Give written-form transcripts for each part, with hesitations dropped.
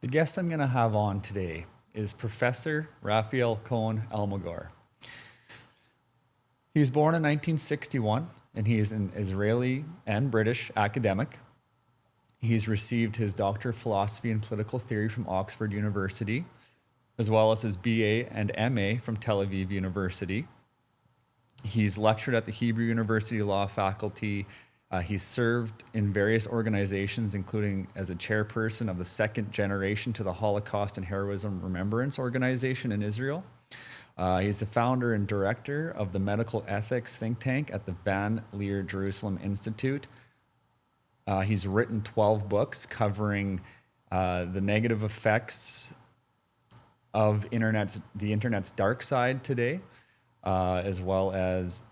The guest I'm going to have on today is Professor Raphael Cohen Almagor. He was born in 1961 and he is an Israeli and British academic. He's received his Doctor of Philosophy and Political Theory from Oxford University, as well as his BA and MA from Tel Aviv University. He's lectured at the Hebrew University Law Faculty. He's served in various organizations, including as a chairperson of the Second Generation to the Holocaust and Heroism Remembrance Organization in Israel. He's the founder and director of the medical ethics think tank at the Van Leer Jerusalem Institute. He's written 12 books covering the negative effects of the internet's dark side today, as well as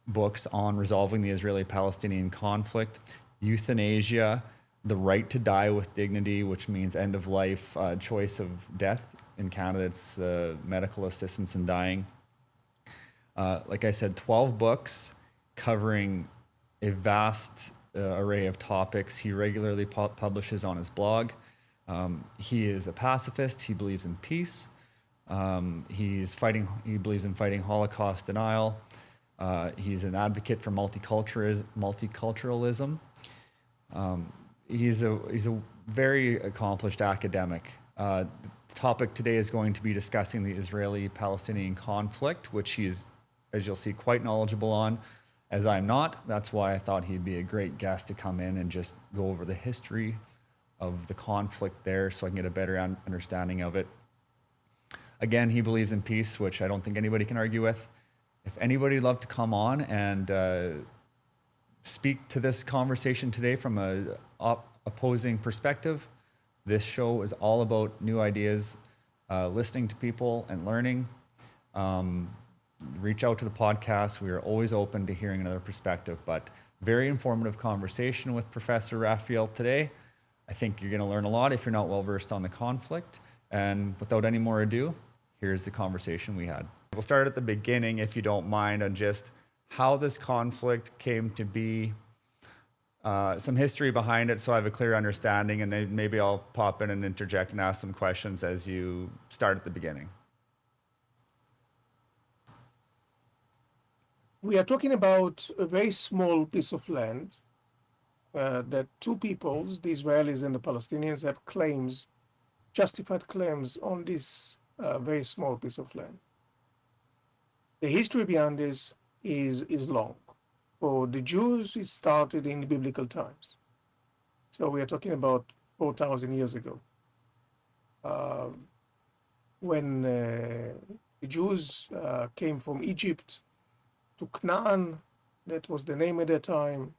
books on resolving the Israeli-Palestinian conflict, euthanasia, the right to die with dignity, which means end of life, choice of death. In Canada, it's medical assistance in dying. Like I said, 12 books covering a vast array of topics. He regularly publishes on his blog. He is a pacifist. He believes in peace. He believes in fighting Holocaust denial. He's an advocate for multiculturalism. He's a very accomplished academic. The topic today is going to be discussing the Israeli-Palestinian conflict, which he's, as you'll see, quite knowledgeable on, as I'm not. That's why I thought he'd be a great guest to come in and just go over the history of the conflict there so I can get a better understanding of it. Again, he believes in peace, which I don't think anybody can argue with. If anybody'd love to come on and speak to this conversation today from a opposing perspective, this show is all about new ideas, listening to people and learning. Reach out to the podcast. We are always open to hearing another perspective, but very informative conversation with Professor Raphael today. I think you're going to learn a lot if you're not well versed on the conflict. And without any more ado, here's the conversation we had. We'll start at the beginning, if you don't mind, on just how this conflict came to be, some history behind it so I have a clear understanding, and then maybe I'll pop in and interject and ask some questions as you start at the beginning. We are talking about a very small piece of land that two peoples, the Israelis and the Palestinians, have claims, justified claims on this very small piece of land. The history behind this is long. For the Jews, it started in biblical times. So we are talking about 4,000 years ago. When the Jews came from Egypt to Canaan, that was the name at that time.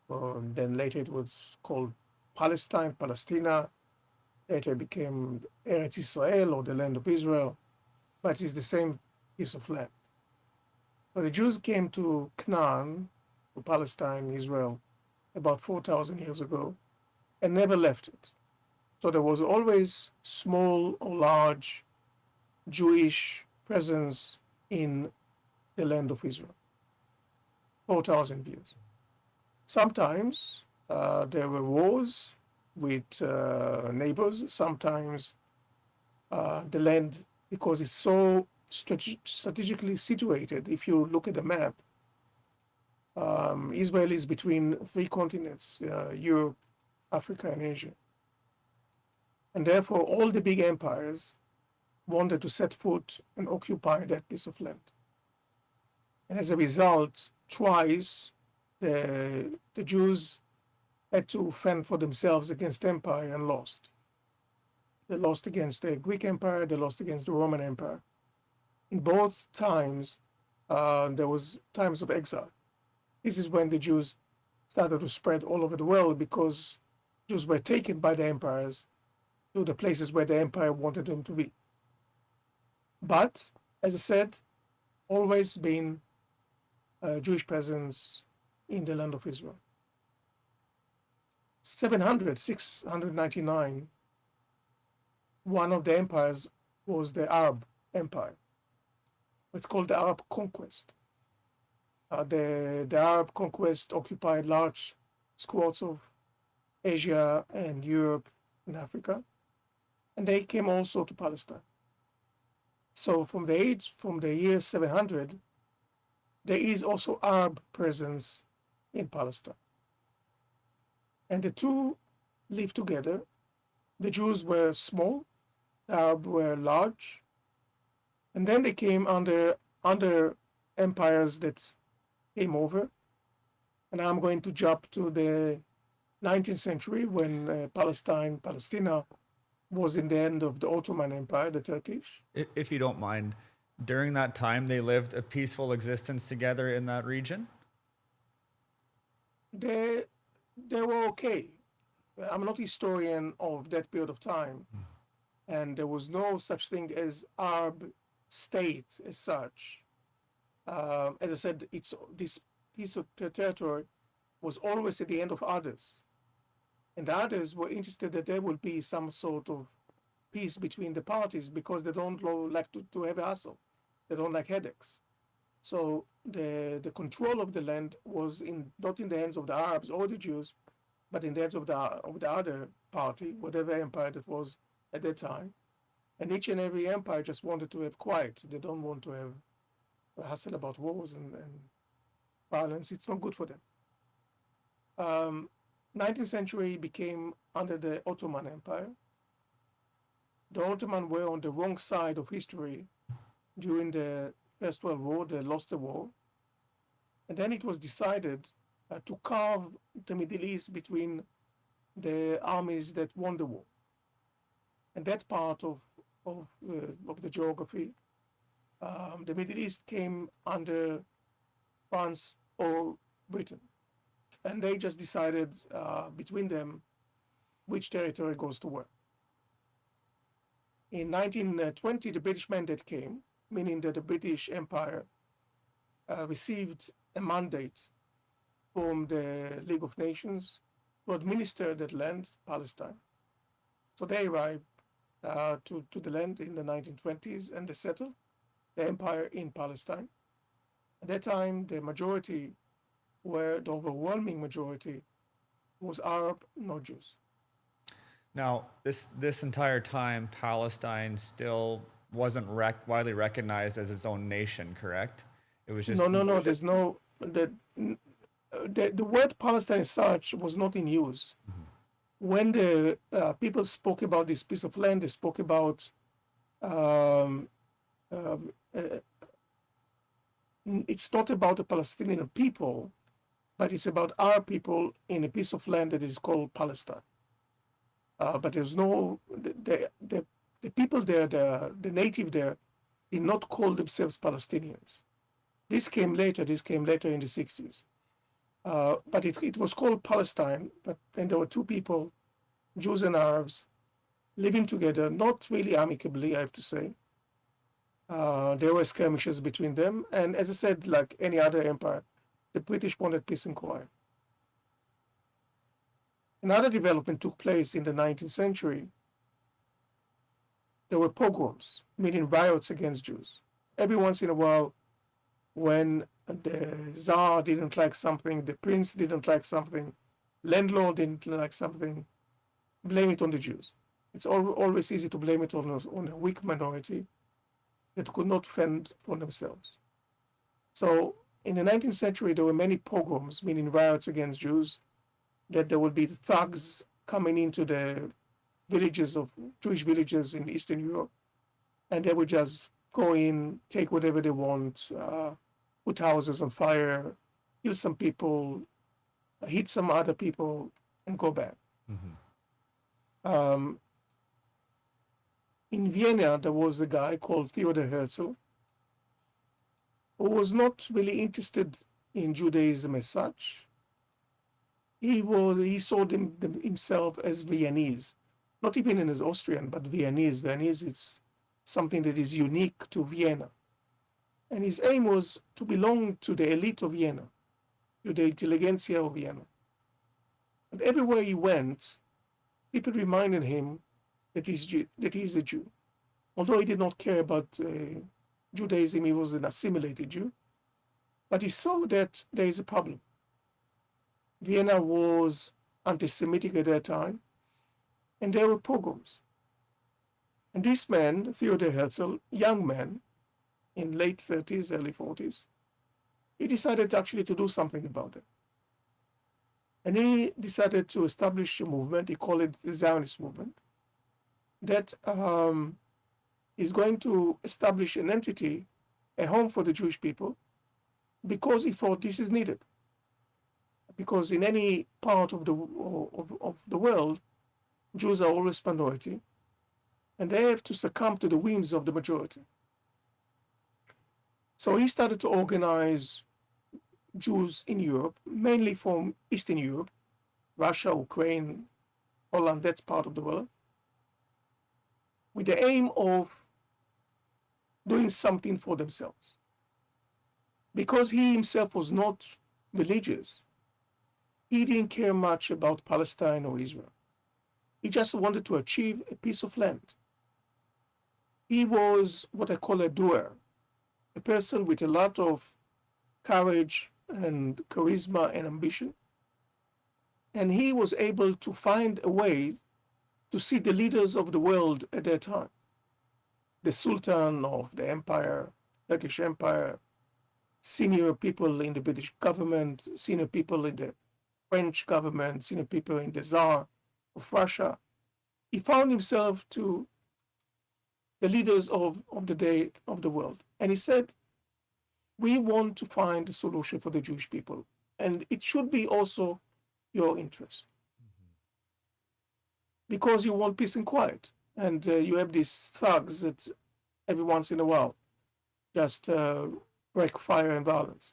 Then later it was called Palestine, Palestina. Later it became Eretz Israel, or the land of Israel, but it's the same piece of land. So the Jews came to Canaan, to Palestine, Israel, about 4,000 years ago, and never left it. So there was always small or large Jewish presence in the land of Israel, 4,000 years. Sometimes there were wars with neighbors. Sometimes the land, because it's so strategically situated, if you look at the map, Israel is between three continents, Europe, Africa, and Asia. And therefore, all the big empires wanted to set foot and occupy that piece of land. And as a result, twice the Jews had to fend for themselves against empire and lost. They lost against the Greek Empire, they lost against the Roman Empire. In both times, there was times of exile. This is when the Jews started to spread all over the world, because Jews were taken by the empires to the places where the empire wanted them to be. But, as I said, always been Jewish presence in the land of Israel. 699, one of the empires was the Arab Empire. It's called the Arab Conquest. The Arab Conquest occupied large swaths of Asia and Europe and Africa. and they came also to Palestine. So from the year 700, there is also Arab presence in Palestine. And the two lived together. The Jews were small, the Arabs were large, and then they came under empires that came over. And I'm going to jump to the 19th century when Palestina was in the end of the Ottoman Empire, the Turkish. If you don't mind, during that time, they lived a peaceful existence together in that region? They were okay. I'm not a historian of that period of time, and there was no such thing as Arab state as such. As I said, this piece of territory was always at the end of others, and the others were interested that there would be some sort of peace between the parties because they don't like to have a hassle. They don't like headaches. So the control of the land was not in the hands of the Arabs or the Jews, but in the hands of the other party, whatever empire that was at that time. And each and every empire just wanted to have quiet. They don't want to have a hassle about wars and violence. It's not good for them. 19th century became under the Ottoman Empire. The Ottoman were on the wrong side of history during the First World War. They lost the war. And then it was decided to carve the Middle East between the armies that won the war. And that's part of the geography. The Middle East came under France or Britain. And they just decided between them which territory goes to where. In 1920, the British mandate came, meaning that the British Empire received a mandate from the League of Nations to administer that land, Palestine. So they arrived to the land in the 1920s and they settled the empire in Palestine. At that time, the overwhelming majority was Arab, not Jews. Now, this entire time, Palestine still wasn't widely recognized as its own nation, correct? It was just No. There's no the word Palestine as such was not in use. Mm-hmm. When the people spoke about this piece of land, they spoke about it's not about the Palestinian people, but it's about our people in a piece of land that is called Palestine. But there's no the people there, the native there, did not call themselves Palestinians. This came later in the 60s. But it was called Palestine, and there were two people, Jews and Arabs, living together, not really amicably, I have to say. There were skirmishes between them, and as I said, like any other empire, the British wanted peace and quiet. Another development took place in the 19th century. There were pogroms, meaning riots against Jews. Every once in a while, when the Tsar didn't like something, the prince didn't like something, landlord didn't like something, blame it on the Jews. It's always easy to blame it on a weak minority that could not fend for themselves. So in the 19th century, there were many pogroms, meaning riots against Jews, that there would be thugs coming into the Jewish villages in Eastern Europe, and they would just go in, take whatever they want, put houses on fire, kill some people, hit some other people, and go back. Mm-hmm. In Vienna, there was a guy called Theodor Herzl who was not really interested in Judaism as such. He saw himself as Viennese, not even as Austrian, but Viennese. Viennese is something that is unique to Vienna. And his aim was to belong to the elite of Vienna, to the intelligentsia of Vienna. And everywhere he went, people reminded him that he's a Jew. Although he did not care about Judaism, he was an assimilated Jew. But he saw that there is a problem. Vienna was anti-Semitic at that time, and there were pogroms. And this man, Theodor Herzl, young man in late 30s, early 40s, he decided actually to do something about it. And he decided to establish a movement, he called it the Zionist movement, that is going to establish an entity, a home for the Jewish people, because he thought this is needed. Because in any part of the world, Jews are always minority, and they have to succumb to the whims of the majority. So he started to organize Jews in Europe, mainly from Eastern Europe, Russia, Ukraine, Holland, that's part of the world, with the aim of doing something for themselves. Because he himself was not religious, he didn't care much about Palestine or Israel. He just wanted to achieve a piece of land. He was what I call a doer, a person with a lot of courage and charisma and ambition. And he was able to find a way to see the leaders of the world at that time. The Sultan of the Empire, Turkish Empire, senior people in the British government, senior people in the French government, senior people in the Tsar of Russia. He found himself to the leaders of the day of the world. And he said, we want to find a solution for the Jewish people. And it should be also your interest. Because you want peace and quiet. And you have these thugs that every once in a while just break fire and violence.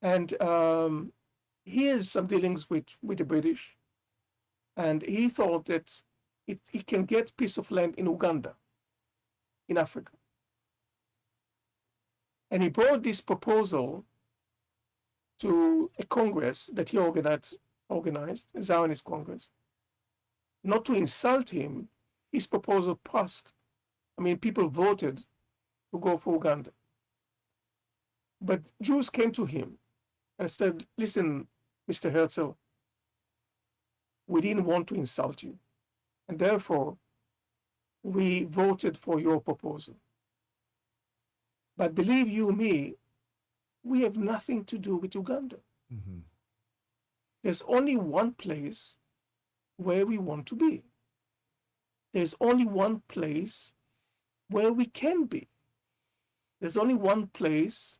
And he has some dealings with the British. And he thought that he can get piece of land in Uganda, in Africa. And he brought this proposal to a Congress that he organized, a Zionist Congress. Not to insult him, his proposal passed. I mean, people voted to go for Uganda. But Jews came to him and said, listen, Mr. Herzl, we didn't want to insult you. And therefore, we voted for your proposal. But believe you me, we have nothing to do with Uganda. Mm-hmm. There's only one place where we want to be. There's only one place where we can be. There's only one place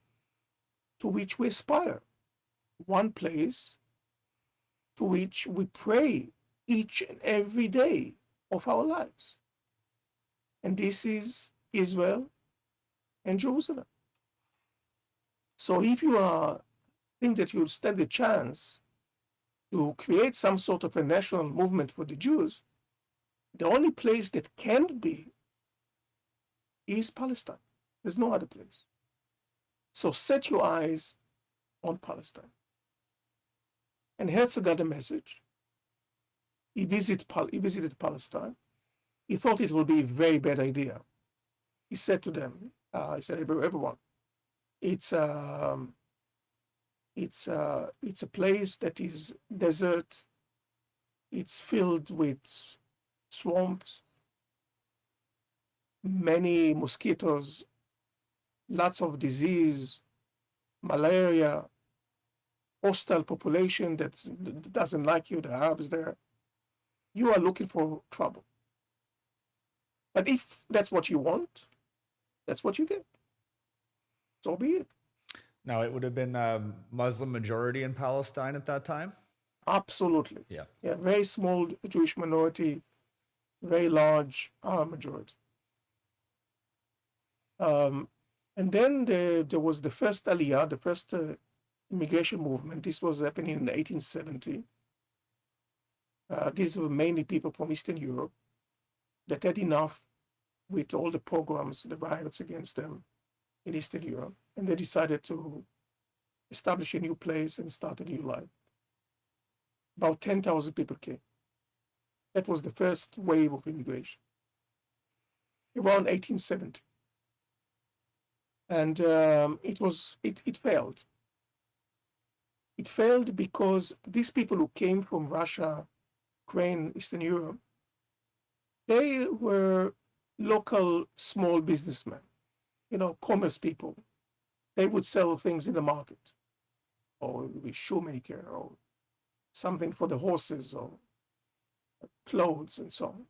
to which we aspire. One place to which we pray each and every day of our lives. And this is Israel and Jerusalem. So if you think that you'll stand a chance to create some sort of a national movement for the Jews, the only place that can be is Palestine. There's no other place. So set your eyes on Palestine. And Herzl got a message. He visited Palestine. He thought it would be a very bad idea. He said to them, he said, everyone, it's a place that is desert. It's filled with swamps, many mosquitoes, lots of disease, malaria, hostile population that doesn't like you, the Arabs there. You are looking for trouble. But if that's what you want, that's what you get. So be it. Now, it would have been a Muslim majority in Palestine at that time? Absolutely. Yeah. Yeah, very small Jewish minority, very large Arab majority. And then there was the first Aliyah, the first immigration movement. This was happening in 1870. These were mainly people from Eastern Europe that had enough with all the pogroms, the riots against them in Eastern Europe, and they decided to establish a new place and start a new life. About 10,000 people came. That was the first wave of immigration, around 1870. And it failed. It failed because these people who came from Russia, Ukraine, Eastern Europe, They were local small businessmen, commerce people. They would sell things in the market, or a shoemaker, or something for the horses, or clothes, and so on.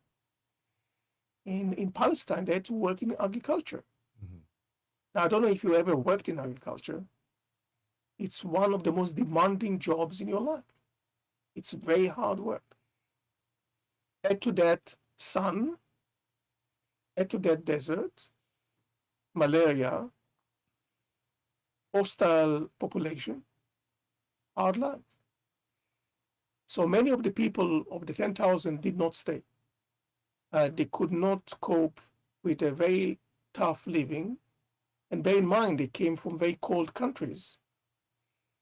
In Palestine, they had to work in agriculture. Mm-hmm. Now, I don't know if you ever worked in agriculture. It's one of the most demanding jobs in your life. It's very hard work. Add to that sun, add to that desert, malaria, hostile population, hard life. So many of the people of the 10,000 did not stay. They could not cope with a very tough living. And bear in mind, they came from very cold countries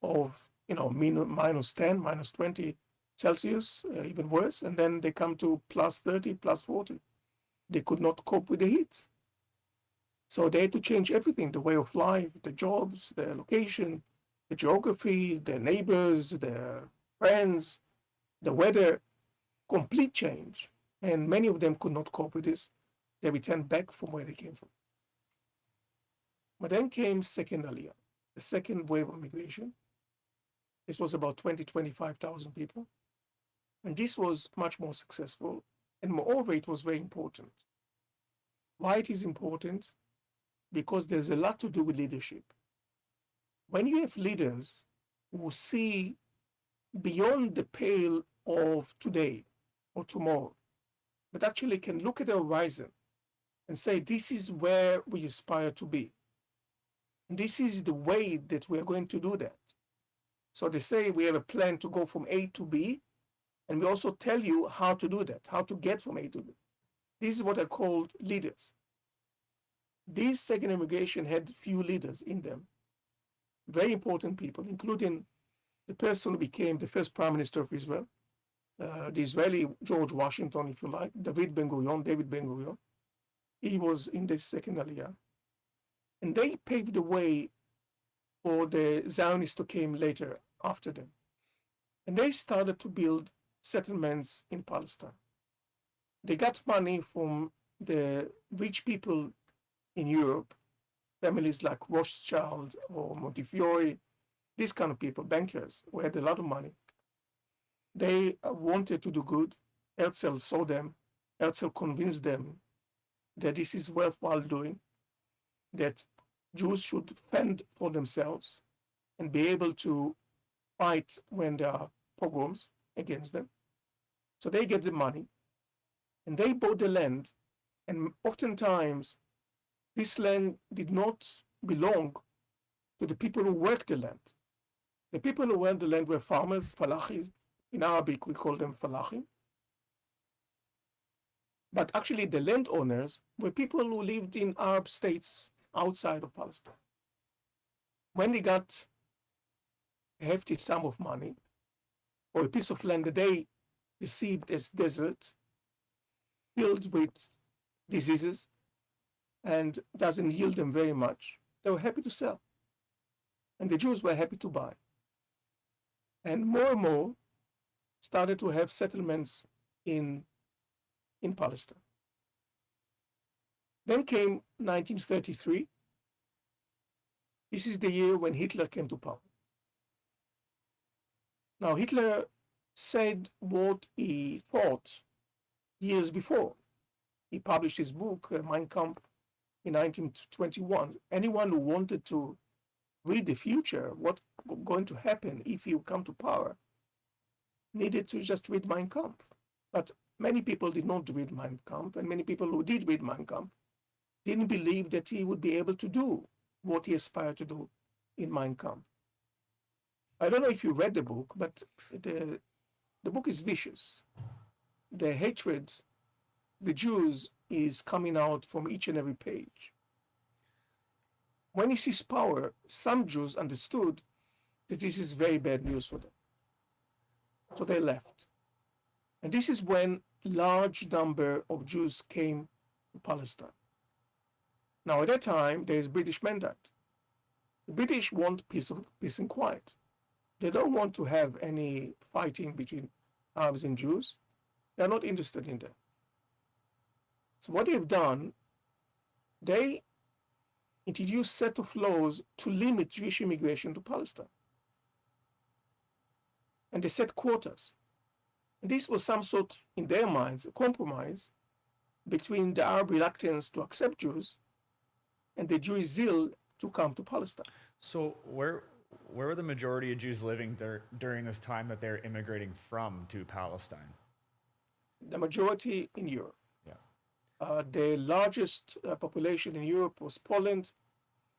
of, minus 10, minus 20 Celsius, even worse. And then they come to plus 30, plus 40. They could not cope with the heat. So they had to change everything, the way of life, the jobs, the location, the geography, their neighbors, their friends, the weather, complete change. And many of them could not cope with this. They returned back from where they came from. But then came second Aliyah, the second wave of migration. This was about 20, 25,000 people. And this was much more successful. And moreover, it was very important. Why it is important? Because there's a lot to do with leadership. When you have leaders who see beyond the pale of today or tomorrow, but actually can look at the horizon and say, this is where we aspire to be. And this is the way that we are going to do that. So they say we have a plan to go from A to B, and we also tell you how to do that, how to get from A to B. This is what are called leaders. This second immigration had few leaders in them, very important people, including the person who became the first prime minister of Israel, the Israeli George Washington, if you like, David Ben-Gurion. He was in the second Aliyah. And they paved the way for the Zionists who came later after them. And they started to build settlements in Palestine. They got money from the rich people in Europe, families like Rothschild or Montefiore, these kind of people, bankers who had a lot of money. They wanted to do good. Herzl saw them. Herzl convinced them that this is worthwhile doing, that Jews should fend for themselves and be able to fight when there are pogroms against them. So they get the money and they bought the land. And oftentimes, this land did not belong to the people who worked the land. The people who worked the land were farmers, falachis. In Arabic, we call them falachim. But actually, the landowners were people who lived in Arab states outside of Palestine. When they got a hefty sum of money or a piece of land that they received as desert, filled with diseases, and doesn't yield them very much, they were happy to sell. And the Jews were happy to buy. And more started to have settlements in Palestine. Then came 1933. This is the year when Hitler came to power. Now, Hitler said what he thought years before. He published his book, Mein Kampf, in 1921. Anyone who wanted to read the future, what's going to happen if he would come to power, needed to just read Mein Kampf. But many people did not read Mein Kampf, and many people who did read Mein Kampf didn't believe that he would be able to do what he aspired to do in Mein Kampf. I don't know if you read the book, but the book is vicious. The hatred, the Jews, is coming out from each and every page. When he seized power, some Jews understood that this is very bad news for them. So they left. And this is when large number of Jews came to Palestine. Now, at that time, there is British mandate. The British want peace and quiet. They don't want to have any fighting between Arabs and Jews. They are not interested in that. So what they've done, they introduced set of laws to limit Jewish immigration to Palestine. And they set quotas. And this was some sort, in their minds, a compromise between the Arab reluctance to accept Jews and the Jewish zeal to come to Palestine. So where were the majority of Jews living there during this time that they're immigrating from to Palestine? The majority in Europe. Yeah. The largest population in Europe was Poland.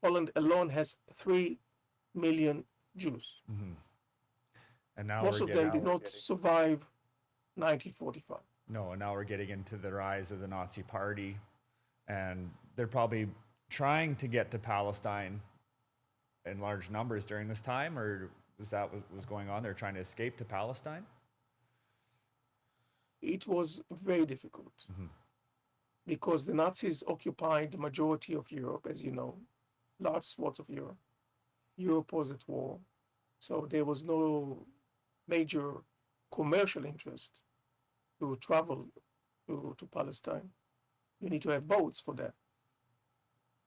Poland alone has 3 million Jews. And now Most we're of them getting, did not survive 1945. no, and now we're getting into the rise of the Nazi Party, and they're probably trying to get to Palestine in large numbers during this time, or is that what was going on? They're trying to escape to Palestine? It was very difficult because the Nazis occupied the majority of Europe, as you know, large swaths of Europe. Europe was at war, so there was no major commercial interest to travel to Palestine. You need to have boats for that.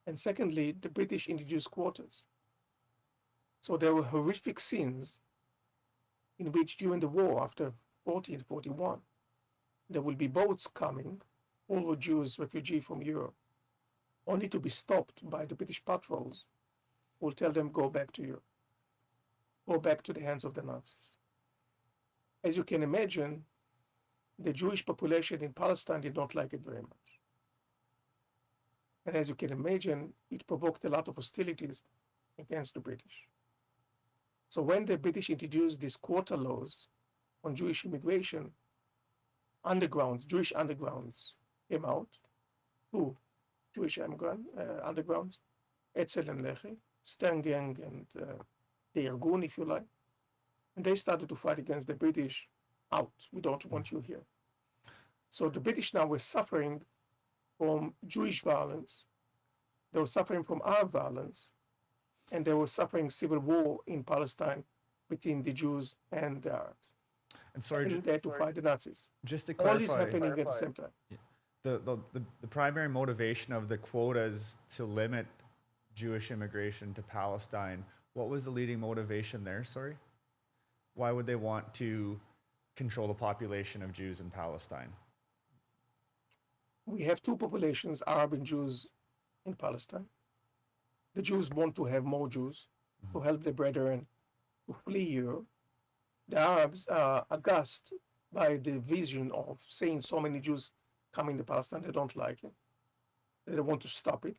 And secondly, the British introduced quotas. So there were horrific scenes in which during the war after 40 and 41, there will be boats coming, all the Jews refugees from Europe, only to be stopped by the British patrols who will tell them go back to Europe, go back to the hands of the Nazis. As you can imagine, the Jewish population in Palestine did not like it very much. And as you can imagine, it provoked a lot of hostilities against the British. So when the British introduced these quota laws on Jewish immigration, Jewish undergrounds came out, two Jewish undergrounds, Etzel and Lehi, Stern Gang and the Irgun, if you like. And they started to fight against the British. Out, we don't want you here. So the British now were suffering from Jewish violence, they were suffering from Arab violence, and they were suffering civil war in Palestine between the Jews and the Arabs. And sorry, And they had to fight the Nazis. just to All this clarify, happening at the same time. the primary motivation of the quotas to limit Jewish immigration to Palestine, what was the leading motivation there? Sorry? Why would they want to control the population of Jews in Palestine? We have two populations, Arab and Jews in Palestine. The Jews want to have more Jews to help their brethren to flee Europe. The Arabs are aghast by the vision of seeing so many Jews coming to Palestine. They don't like it. They want to stop it.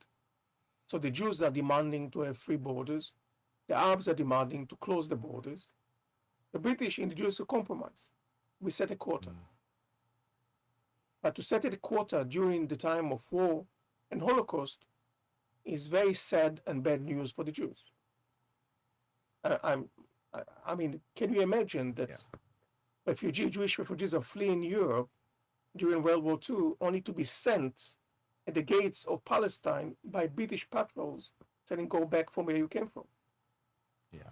So the Jews are demanding to have free borders. The Arabs are demanding to close the borders. The British introduced a compromise. We set a quota. But to set a quota during the time of war and Holocaust is very sad and bad news for the Jews. I mean, can you imagine that Jewish refugees are fleeing Europe during World War II only to be sent at the gates of Palestine by British patrols saying, go back from where you came from? Yeah.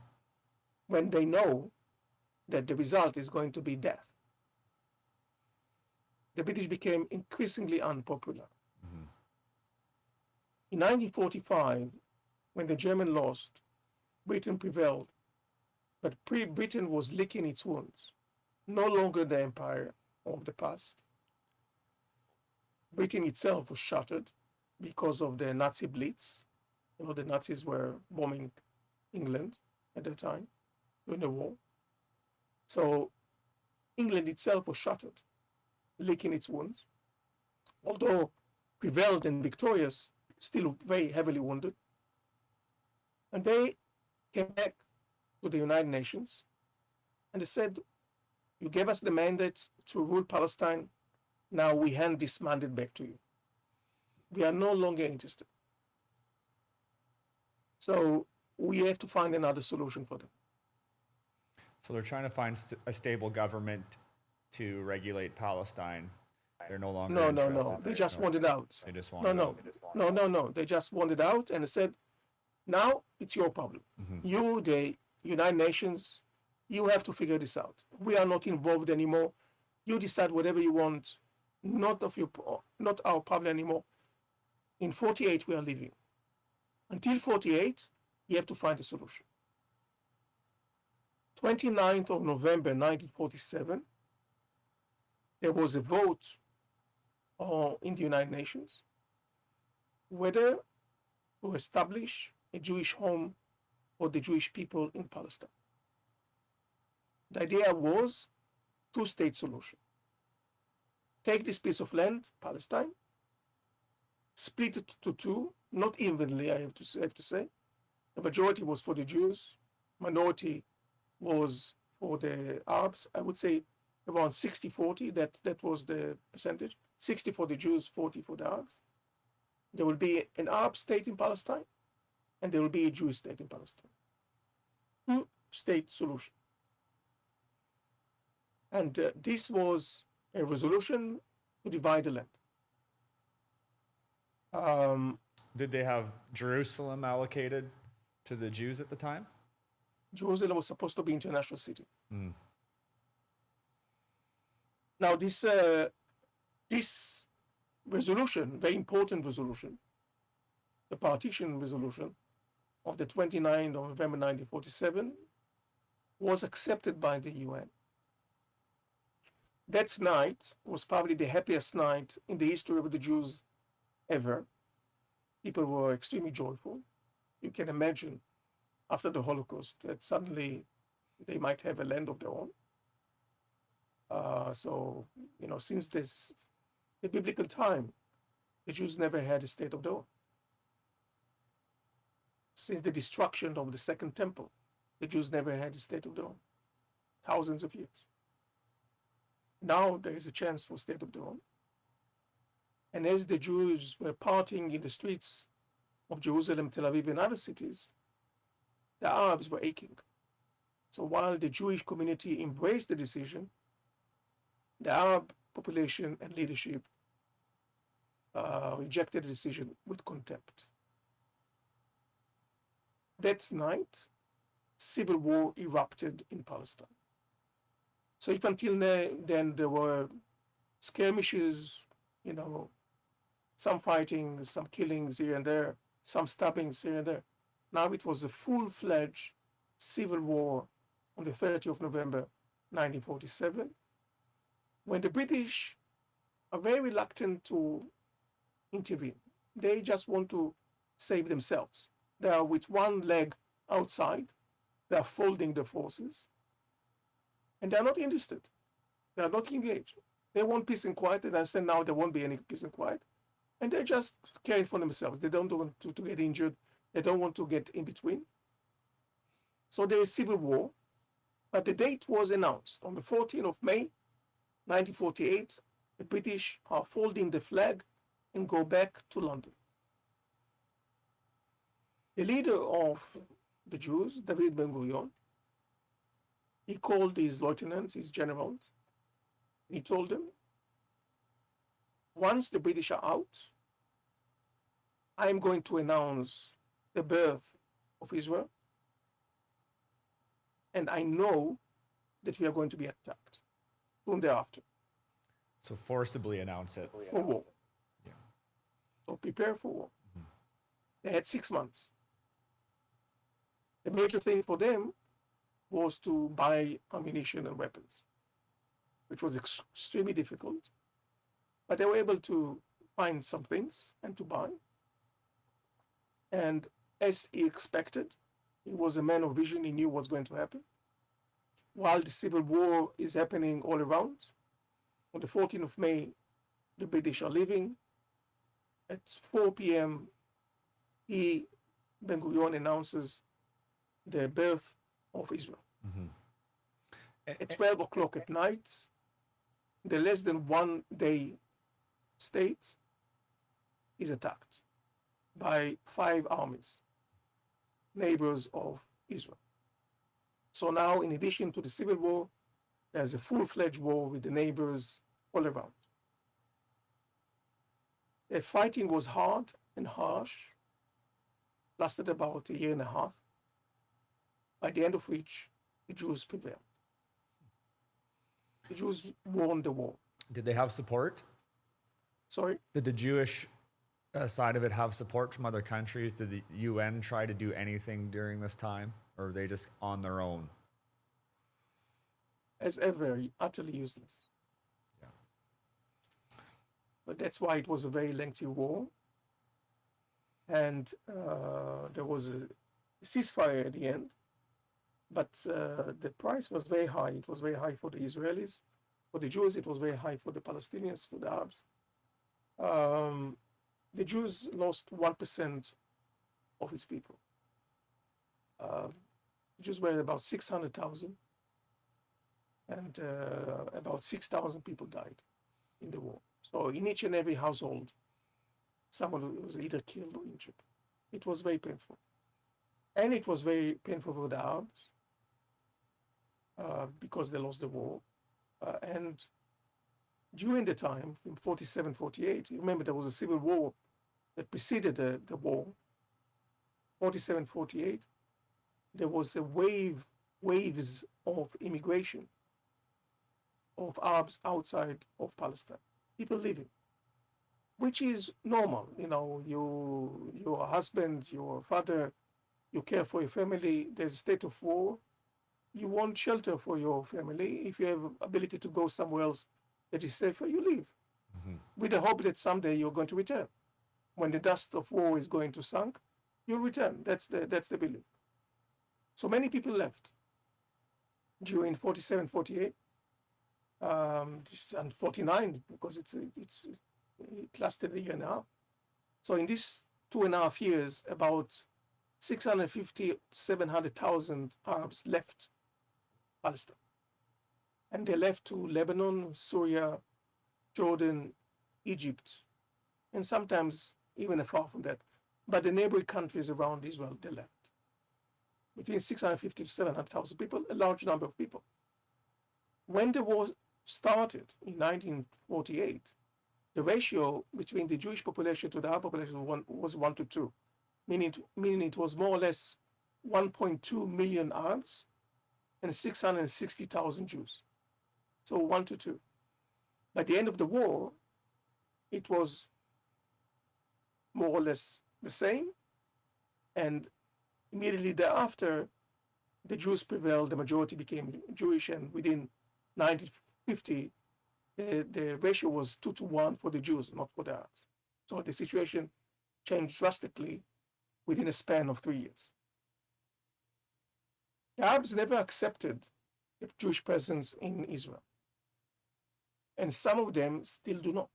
When they know that the result is going to be death. The British became increasingly unpopular. In 1945, when the Germans lost, Britain prevailed, but Britain was licking its wounds, no longer the empire of the past. Britain itself was shattered because of the Nazi Blitz. You know, the Nazis were bombing England at the time during the war. So England itself was shattered, licking its wounds. Although prevailed and victorious, still very heavily wounded. And they came back to the United Nations and they said, you gave us the mandate to rule Palestine, now we hand this mandate back to you. We are no longer interested. So we have to find another solution for them. So they're trying to find a stable government to regulate Palestine. They're no longer interested. No. They just want it out. They just want it out. No. They just want it out and they said, now it's your problem. You, the United Nations, you have to figure this out. We are not involved anymore. You decide whatever you want. not our problem anymore. In 48, we are leaving. Until 48, you have to find a solution. 29th of November 1947, there was a vote in the United Nations whether to establish a Jewish home for the Jewish people in Palestine. The idea was two-state solution. Take this piece of land, Palestine, split it to two, not evenly, I have to say. The majority was for the Jews, minority was for the Arabs. I would say around 60-40, that was the percentage. 60 for the Jews, 40 for the Arabs. There will be an Arab state in Palestine, and there will be a Jewish state in Palestine. Two-state solution. And this was a resolution to divide the land. Did they have Jerusalem allocated to the Jews at the time? Jerusalem was supposed to be international city. Now this resolution, very important resolution, the partition resolution of the 29th of November 1947, was accepted by the UN. That night was probably the happiest night in the history of the Jews ever. People were extremely joyful. You can imagine after the Holocaust that suddenly they might have a land of their own. So, since the biblical time, the Jews never had a state of their own. Since the destruction of the Second Temple, the Jews never had a state of their own. Thousands of years. Now there is a chance for a state of their own. And as the Jews were partying in the streets of Jerusalem, Tel Aviv, and other cities, the Arabs were aching. So while the Jewish community embraced the decision, the Arab population and leadership rejected the decision with contempt. That night, civil war erupted in Palestine. So if until then there were skirmishes, some fighting, some killings here and there, some stabbings here and there. Now it was a full-fledged civil war on the 30th of November 1947, when the British are very reluctant to intervene. They just want to save themselves. They are with one leg outside. They are folding their forces. And they are not interested. They are not engaged. They want peace and quiet, and I said now there won't be any peace and quiet. And they're just caring for themselves. They don't want to get injured. They don't want to get in between. So there is civil war. But the date was announced on the 14th of May, 1948. The British are folding the flag and go back to London. The leader of the Jews, David Ben-Gurion, he called his lieutenants, his generals. He told them, once the British are out, I am going to announce the birth of Israel. And I know that we are going to be attacked soon thereafter. So forcibly announce it. For war. Yeah. So prepare for war. Mm-hmm. They had 6 months. The major thing for them was to buy ammunition and weapons, which was extremely difficult. But they were able to find some things and to buy. And as he expected, he was a man of vision. He knew what's going to happen. While the civil war is happening all around, on the 14th of May, the British are leaving. At 4 p.m., Ben-Gurion announces the birth of Israel. Mm-hmm. At 12 o'clock at night, the less than 1 day state is attacked by 5 armies, neighbors of Israel. So now, in addition to the civil war, there's a full-fledged war with the neighbors all around. The fighting was hard and harsh, lasted about a year and a half, by the end of which the Jews prevailed. The Jews won the war. Did they have support Sorry? Did the Jewish side of it have support from other countries? Did the UN try to do anything during this time, or were they just on their own? As ever, utterly useless. Yeah. But that's why it was a very lengthy war. And there was a ceasefire at the end. But the price was very high. It was very high for the Israelis. For the Jews, it was very high for the Palestinians, for the Arabs. The Jews lost 1% of its people. Jews were about 600,000, and about 6,000 people died in the war. So in each and every household, someone was either killed or injured. It was very painful. And it was very painful for the Arabs because they lost the war. And during the time, from 47, 48, you remember there was a civil war that preceded the war. 47, 48, there was a waves of immigration of Arabs outside of Palestine, people living, which is normal. You know, your husband, your father, you care for your family. There's a state of war. You want shelter for your family. If you have ability to go somewhere else that is safer, you leave, with the hope that someday you're going to return. When the dust of war is going to sink, you'll return. That's the belief. So many people left during 47, 48, and 49, because it lasted a year and a half. So in these 2.5 years, about 650, 700,000 Arabs left Palestine. And they left to Lebanon, Syria, Jordan, Egypt, and sometimes even far from that. But the neighboring countries around Israel, they left. Between 650 to 700,000 people, a large number of people. When the war started in 1948, the ratio between the Jewish population to the Arab population was 1 to 2, meaning it was more or less 1.2 million Arabs and 660,000 Jews. So 1 to 2. By the end of the war, it was more or less the same, and immediately thereafter, the Jews prevailed, the majority became Jewish, and within 1950, the ratio was 2 to 1 for the Jews, not for the Arabs. So the situation changed drastically within a span of 3 years. The Arabs never accepted the Jewish presence in Israel, and some of them still do not.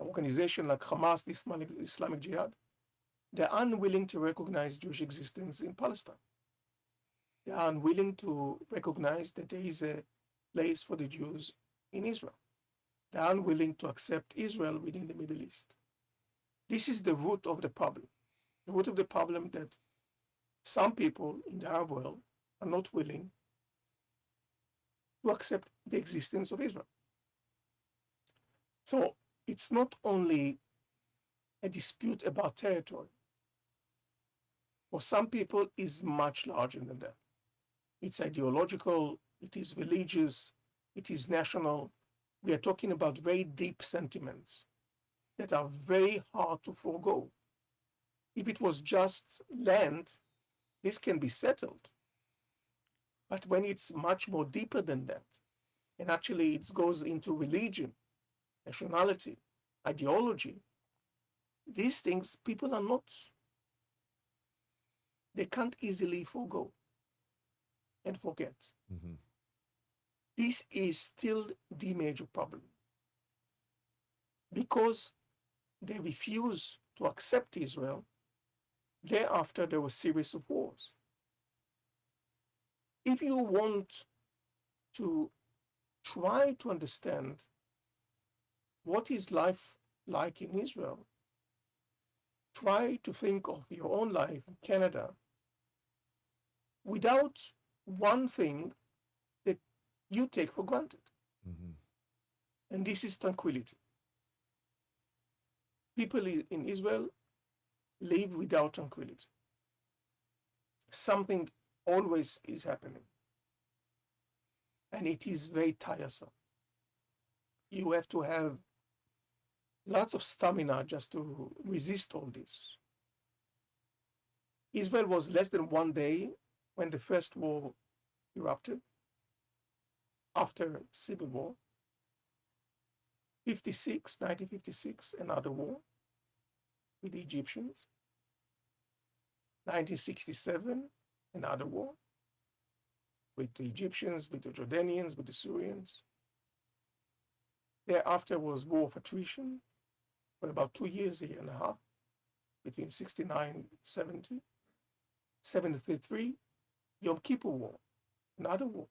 An organization like Hamas, the Islamic Jihad, they're unwilling to recognize Jewish existence in Palestine. They are unwilling to recognize that there is a place for the Jews in Israel. They are unwilling to accept Israel within the Middle East. This is the root of the problem. The root of the problem that some people in the Arab world are not willing to accept the existence of Israel. So it's not only a dispute about territory. For some people, is much larger than that. It's ideological, it is religious, it is national. We are talking about very deep sentiments that are very hard to forego. If it was just land, this can be settled. But when it's much more deeper than that, and actually it goes into religion, nationality, ideology, these things people are not, they can't easily forego and forget. This is still the major problem. Because they refuse to accept Israel, thereafter there was a series of wars. If you want to try to understand what is life like in Israel, try to think of your own life in Canada without one thing that you take for granted. And this is tranquility. People in Israel live without tranquility. Something always is happening. And it is very tiresome. You have to have lots of stamina just to resist all this. Israel was less than 1 day when the first war erupted after civil war. 1956, another war with the Egyptians. 1967, another war with the Egyptians, with the Jordanians, with the Syrians. Thereafter was war of attrition for about 2 years, a year and a half, between 69, 70, 73, Yom Kippur War, another war.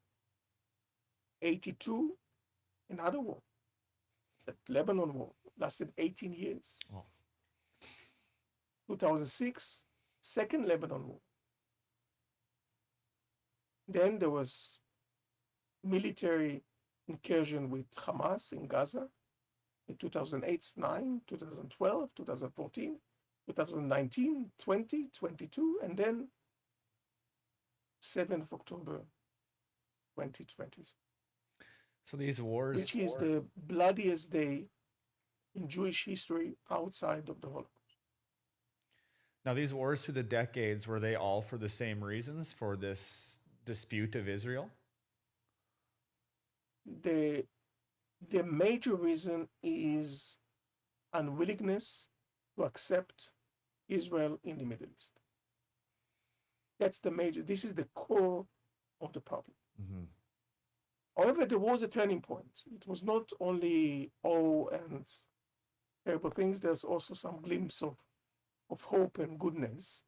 82, another war. The Lebanon War lasted 18 years. Oh. 2006, second Lebanon War. Then there was military incursion with Hamas in Gaza in 2008, 9, 2012, 2014, 2019, 20, 22, and then 7th of October 2020. So these wars, which is the bloodiest day in Jewish history outside of the Holocaust. now these wars through the decades, were they all for the same reasons, for this dispute of Israel? The major reason is unwillingness to accept Israel in the Middle East. That's the major, this is the core of the problem. Mm-hmm. However, there was a turning point. It was not only awe and terrible things, there's also some glimpse of hope and goodness.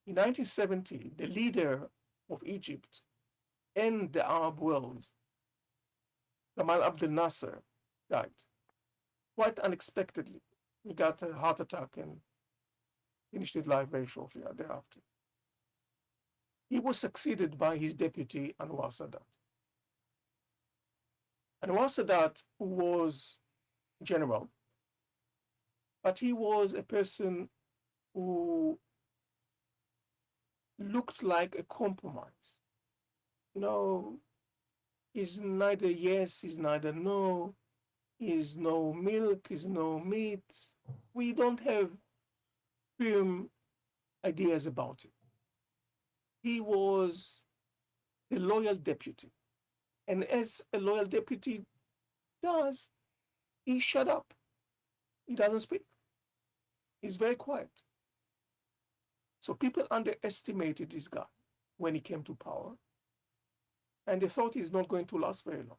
In 1970, the leader of Egypt and the Arab world, Gamal Abdel Nasser, died quite unexpectedly. He got a heart attack and finished his life very shortly thereafter. He was succeeded by his deputy, Anwar Sadat. Anwar Sadat, who was general, but he was a person who looked like a compromise. You know, is neither yes, is neither no, is no milk, is no meat. We don't have firm ideas about it. He was the loyal deputy. And as a loyal deputy does, he shut up. He doesn't speak. He's very quiet. So people underestimated this guy when he came to power. And they thought he's not going to last very long.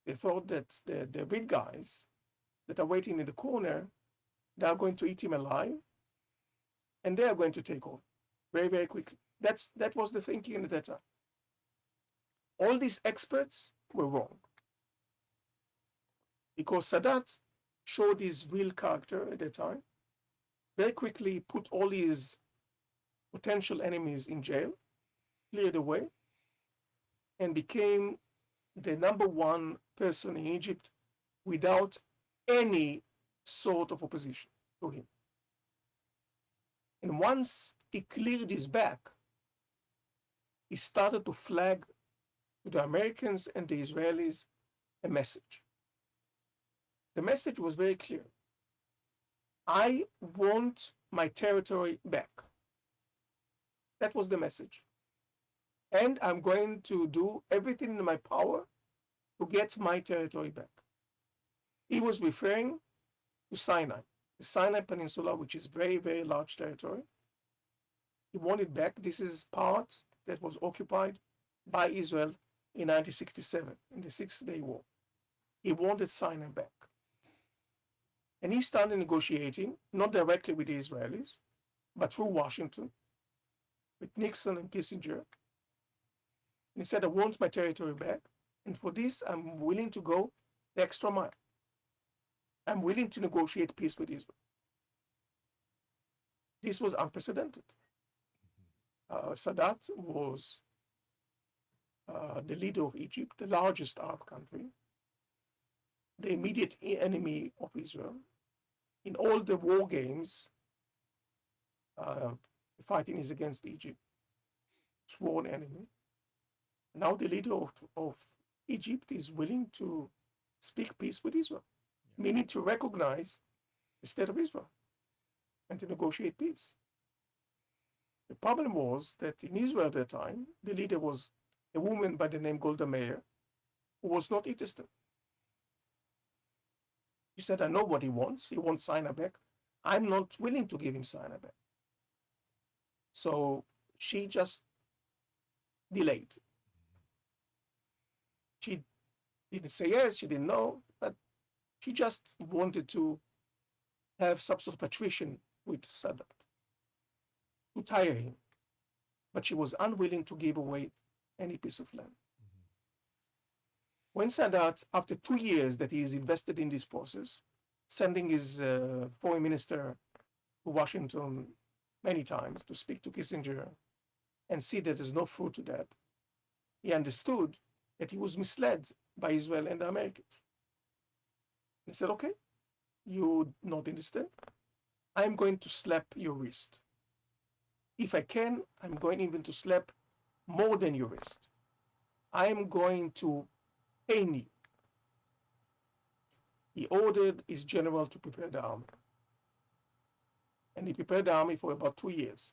They thought that the big guys that are waiting in the corner, they are going to eat him alive, and they are going to take over very, very quickly. That was the thinking at that time. All these experts were wrong. Because Sadat showed his real character at that time, very quickly put all his potential enemies in jail, cleared the way, and became the number one person in Egypt without any sort of opposition to him. And once he cleared his back, he started to flag to the Americans and the Israelis a message. The message was very clear. I want my territory back. That was the message. And I'm going to do everything in my power to get my territory back. He was referring to Sinai, the Sinai Peninsula, which is very, very large territory. He wanted back. This is part that was occupied by Israel in 1967, in the Six-Day War. He wanted Sinai back. And he started negotiating, not directly with the Israelis, but through Washington, with Nixon and Kissinger. And he said, I want my territory back. And for this, I'm willing to go the extra mile. I'm willing to negotiate peace with Israel. This was unprecedented. Sadat was the leader of Egypt, the largest Arab country, the immediate enemy of Israel. In all the war games, the fighting is against Egypt, sworn enemy. Now the leader of Egypt is willing to speak peace with Israel. meaning to recognize the state of Israel and to negotiate peace. The problem was that in Israel at that time, the leader was a woman by the name Golda Meir, who was not interested. He said, I know what he wants. He wants Sinai back. I'm not willing to give him Sinai back. So she just delayed. She didn't say yes, she didn't know, but she just wanted to have some sort of patrician with Sadat, to tire him. But she was unwilling to give away any piece of land. When Sadat, after 2 years that he is invested in this process, sending his foreign minister to Washington many times to speak to Kissinger and see that there's no fruit to that, he understood that he was misled by Israel and the Americans. He said, okay, you not understand? I'm going to slap your wrist. If I can, I'm going even to slap more than your wrist. I'm going to pain you. He ordered his general to prepare the army. And he prepared the army for about 2 years.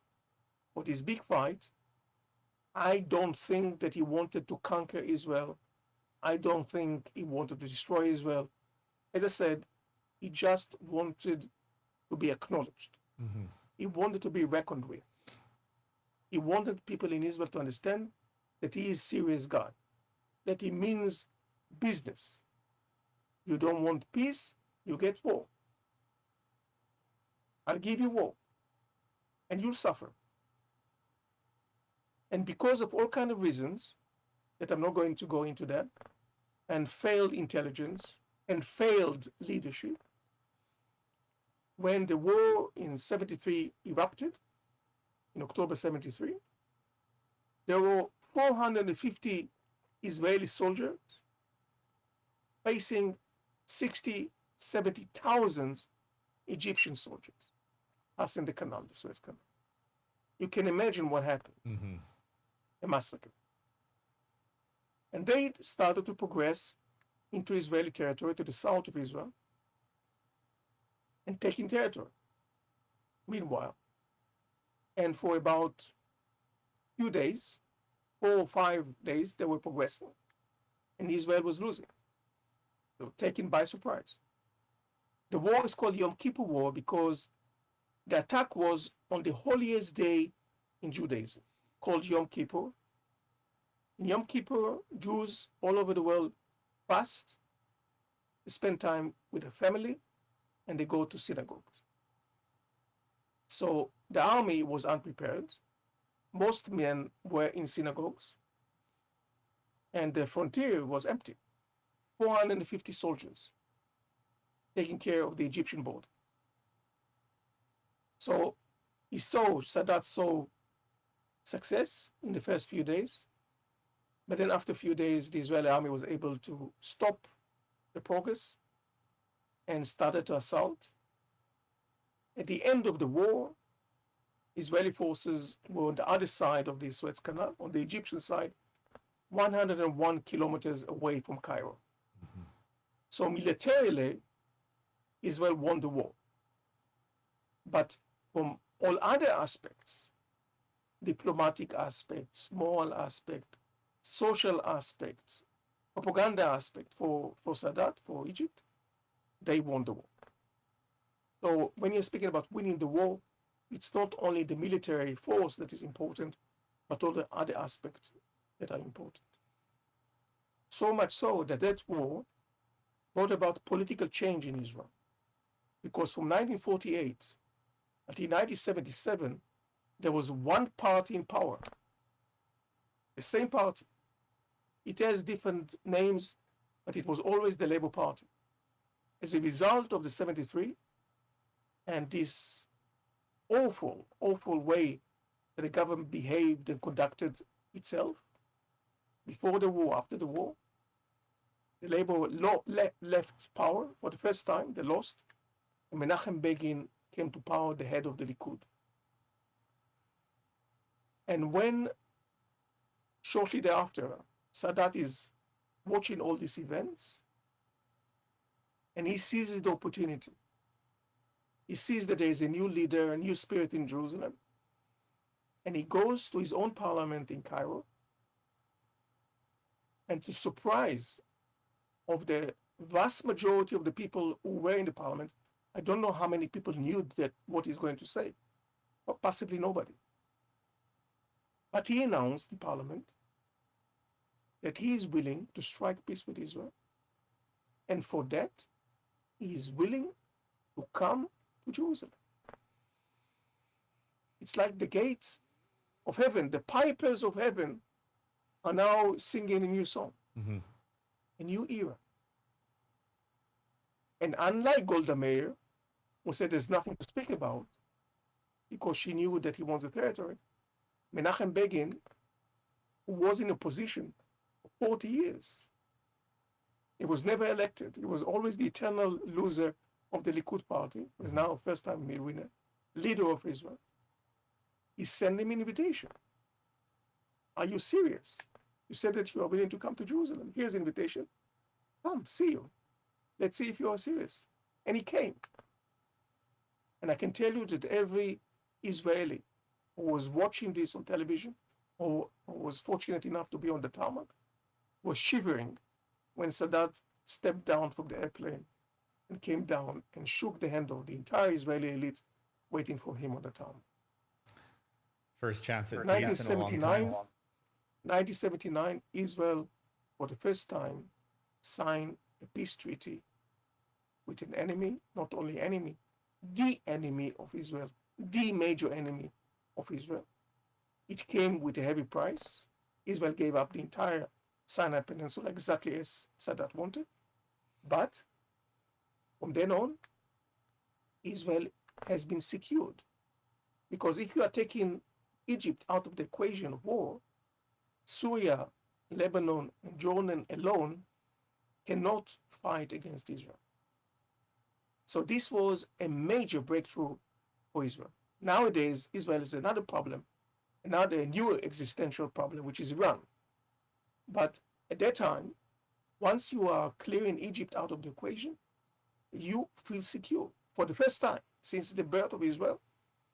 For this big fight, I don't think that he wanted to conquer Israel. I don't think he wanted to destroy Israel. As I said, he just wanted to be acknowledged. Mm-hmm. He wanted to be reckoned with. He wanted people in Israel to understand that he is a serious guy, that he means business. You don't want peace, you get war. I'll give you war, and you'll suffer. And because of all kinds of reasons, that I'm not going to go into that, and failed intelligence and failed leadership, when the war in 73 erupted, in October 73, there were 450 Israeli soldiers facing 60, 70,000 Egyptian soldiers passing the canal, the Suez Canal. You can imagine what happened. Mm-hmm. A massacre. And they started to progress into Israeli territory, to the south of Israel, and taking territory. Meanwhile, and for about few days, 4 or 5 days, they were progressing, and Israel was losing. They were taken by surprise. The war is called Yom Kippur War because the attack was on the holiest day in Judaism, called Yom Kippur. In Yom Kippur, Jews all over the world fast, they spend time with their family, and they go to synagogues. So the army was unprepared. Most men were in synagogues, and the frontier was empty. 450 soldiers taking care of the Egyptian border. So Sadat saw success in the first few days, but then after a few days, the Israeli army was able to stop the progress and started to assault. At the end of the war, Israeli forces were on the other side of the Suez Canal, on the Egyptian side, 101 kilometers away from Cairo. Mm-hmm. So militarily, Israel won the war. But from all other aspects, diplomatic aspects, moral aspect, social aspect, propaganda aspect for Sadat, for Egypt, they won the war. So when you're speaking about winning the war, it's not only the military force that is important, but all the other aspects that are important. So much so that that war brought about political change in Israel. Because from 1948 until 1977, there was one party in power, the same party. It has different names, but it was always the Labour Party. As a result of the 73 and this awful way that the government behaved and conducted itself before the war, after the war, the Labour left power for the first time. They lost. And Menachem Begin came to power, the head of the Likud. And when shortly thereafter, Sadat is watching all these events, and he seizes the opportunity. He sees that there is a new leader, a new spirit in Jerusalem, and he goes to his own parliament in Cairo, and to surprise of the vast majority of the people who were in the parliament, I don't know how many people knew that what he's going to say, or possibly nobody. But he announced in parliament that he is willing to strike peace with Israel, and for that, he is willing to come to Jerusalem. It's like the gate of heaven. The pipers of heaven are now singing a new song, a new era. And unlike Golda Meir, who said there's nothing to speak about because she knew that he wants the territory, Menachem Begin, who was in a position for 40 years, he was never elected. He was always the eternal loser of the Likud party. He was now a first-time winner, leader of Israel. He sent him an invitation. Are you serious? You said that you are willing to come to Jerusalem. Here's an invitation. Come, see you. Let's see if you are serious. And he came. And I can tell you that every Israeli who was watching this on television or was fortunate enough to be on the tarmac was shivering when Sadat stepped down from the airplane and came down and shook the hand of the entire Israeli elite waiting for him on the tarmac. First chance at peace in a long time. 1979, Israel, for the first time, signed a peace treaty with an enemy, not only enemy, the enemy of Israel, the major enemy of Israel. It came with a heavy price. Israel gave up the entire Sinai Peninsula exactly as Sadat wanted. But from then on, Israel has been secured. Because if you are taking Egypt out of the equation of war, Syria, Lebanon, and Jordan alone cannot fight against Israel. So this was a major breakthrough for Israel. Nowadays, Israel is another problem, another new existential problem, which is Iran. But at that time, once you are clearing Egypt out of the equation, you feel secure. For the first time since the birth of Israel,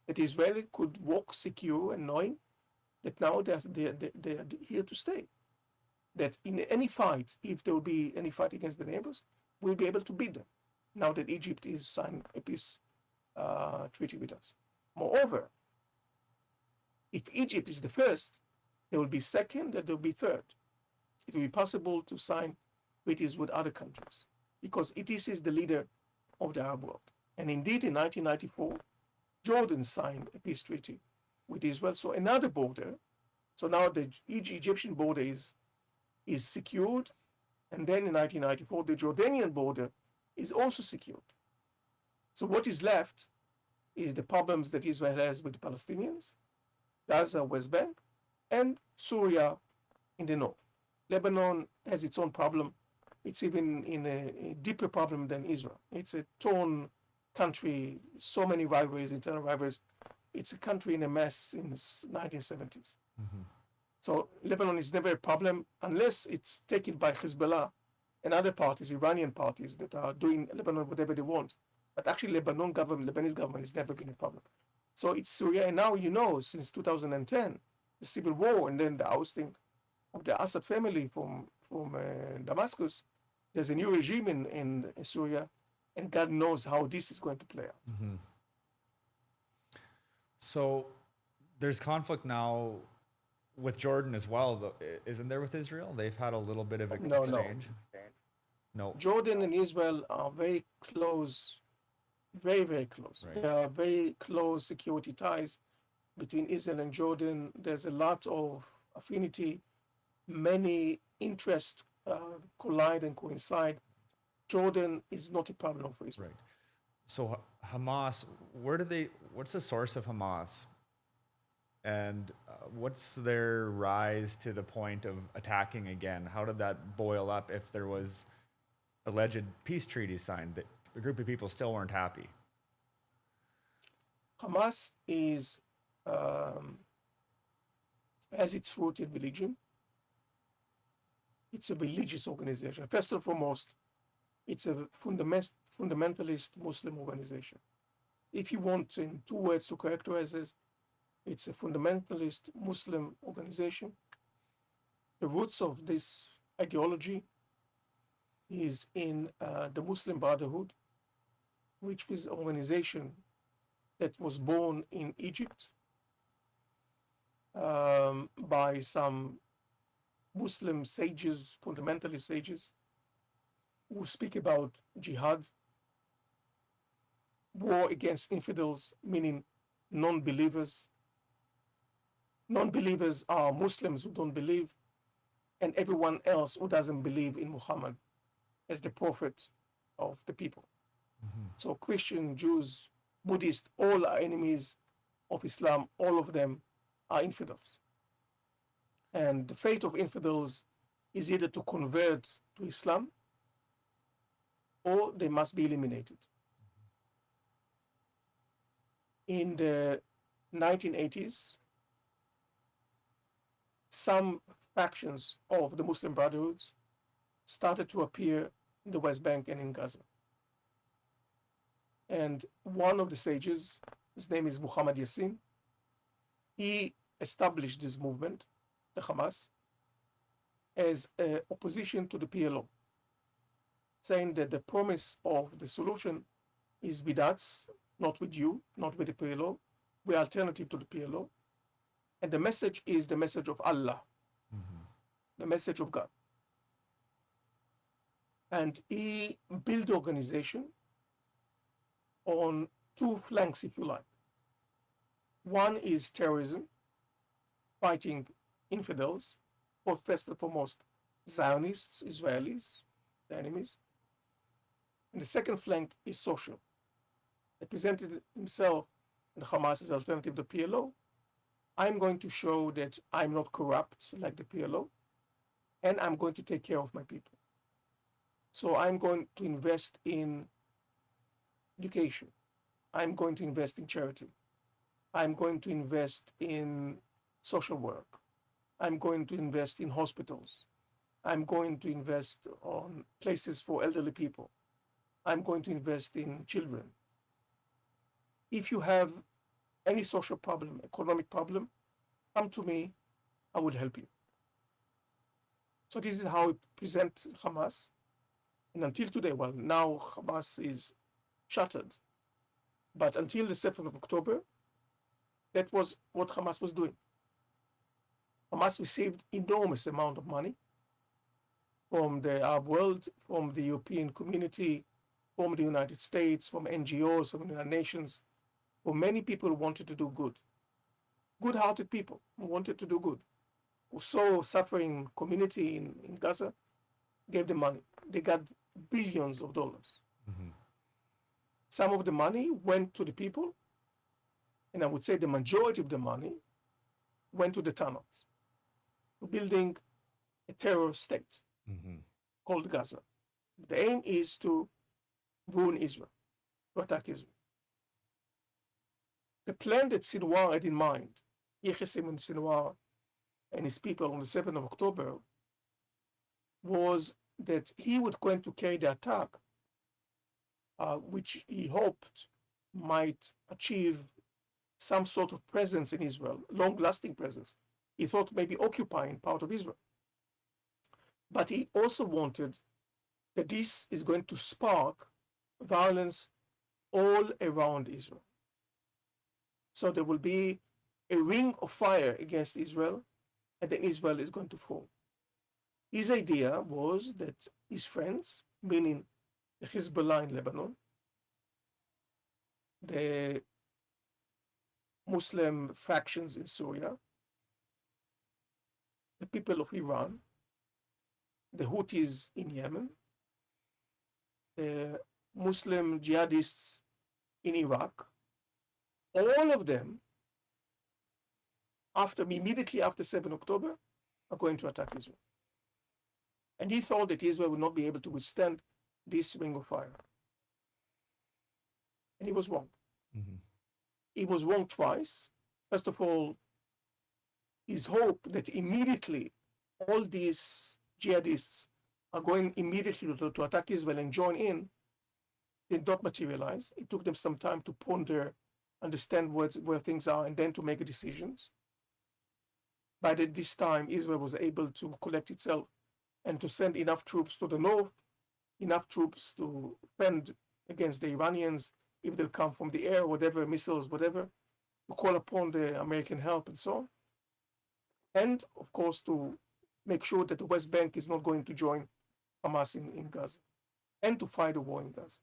that Israeli could walk secure and knowing that now they are here to stay. That in any fight, if there will be any fight against the neighbors, we'll be able to beat them. Now that Egypt is signed a peace treaty with us. Moreover, if Egypt is the first, there will be second, and there will be third. It will be possible to sign treaties with other countries because it is the leader of the Arab world. And indeed, in 1994, Jordan signed a peace treaty with Israel. So another border. So now the Egyptian border is secured. And then in 1994, the Jordanian border is also secured. So what is left is the problems that Israel has with the Palestinians, Gaza, West Bank, and Syria in the north. Lebanon has its own problem. It's even in a deeper problem than Israel. It's a torn country, so many rivalries, internal rivalries. It's a country in a mess in the 1970s. So Lebanon is never a problem unless it's taken by Hezbollah and other parties, Iranian parties, that are doing Lebanon whatever they want. But actually, Lebanese government has never been a problem. So it's Syria, and now you know, since 2010, the civil war and then the ousting of the Assad family from Damascus, there's a new regime in Syria, and God knows how this is going to play out. So there's conflict now with Jordan as well, though, isn't there, with Israel? They've had a little bit of an exchange. No. Jordan and Israel are very close, very, very close. Right. There are very close security ties between Israel and Jordan. There's a lot of affinity. Many interests collide and coincide. Jordan is not a problem for Israel. Right. So Hamas, what's the source of Hamas? And what's their rise to the point of attacking again? How did that boil up if there was alleged peace treaties signed that a group of people still weren't happy? Hamas has its root in religion. It's a religious organization. First and foremost, It's a fundamentalist Muslim organization. If you want in two words to characterize it, it's a fundamentalist Muslim organization. The roots of this ideology is in the Muslim Brotherhood, which is an organization that was born in Egypt by some Muslim sages, fundamentalist sages, who speak about jihad, war against infidels, meaning non-believers. Non-believers are Muslims who don't believe, and everyone else who doesn't believe in Muhammad as the prophet of the people. So Christian, Jews, Buddhists, all are enemies of Islam. All of them are infidels. And the fate of infidels is either to convert to Islam or they must be eliminated. In the 1980s, some factions of the Muslim Brotherhood started to appear in the West Bank and in Gaza. And one of the sages, his name is Muhammad Yassin, he established this movement, the Hamas, as an opposition to the PLO, saying that the promise of the solution is with us, not with you, not with the PLO. We're alternative to the PLO. And the message is the message of Allah, the message of God. And he built the organization on two flanks, if you like. One is terrorism, fighting infidels, or first and foremost, Zionists, Israelis, the enemies. And the second flank is social. He presented himself and Hamas as alternative to PLO. I'm going to show that I'm not corrupt like the PLO, and I'm going to take care of my people. So I'm going to invest in education. I'm going to invest in charity. I'm going to invest in social work. I'm going to invest in hospitals. I'm going to invest on places for elderly people. I'm going to invest in children. If you have any social problem, economic problem, come to me, I will help you. So this is how we present Hamas. And until today, well, now Hamas is shattered. But until the 7th of October, that was what Hamas was doing. Hamas received enormous amount of money from the Arab world, from the European community, from the United States, from NGOs, from the United Nations. For many people who wanted to do good. Good-hearted people who wanted to do good, who saw suffering community in Gaza, gave them money. They got billions of dollars. Some of the money went to the people, and I would say the majority of the money went to the tunnels, to building a terror state called Gaza. The aim is to ruin Israel, to attack Israel. The plan that Sinwar had in mind, Yahya Simon Sinwar and his people on the 7th of October, was that he was going to carry the attack, which he hoped might achieve some sort of presence in Israel, long-lasting presence. He thought maybe occupying part of Israel. But he also wanted that this is going to spark violence all around Israel. So there will be a ring of fire against Israel, and then Israel is going to fall. His idea was that his friends, meaning the Hezbollah in Lebanon, the Muslim factions in Syria, the people of Iran, the Houthis in Yemen, the Muslim jihadists in Iraq, all of them, immediately after 7 October, are going to attack Israel. And he thought that Israel would not be able to withstand this ring of fire. And he was wrong. He was wrong twice. First of all, his hope that immediately all these jihadists are going immediately to attack Israel and join in did not materialize. It took them some time to ponder, understand where things are, and then to make decisions. By this time, Israel was able to collect itself and to send enough troops to the north, enough troops to fend against the Iranians if they'll come from the air, whatever, missiles, whatever, to call upon the American help and so on. And, of course, to make sure that the West Bank is not going to join Hamas in Gaza, and to fight a war in Gaza.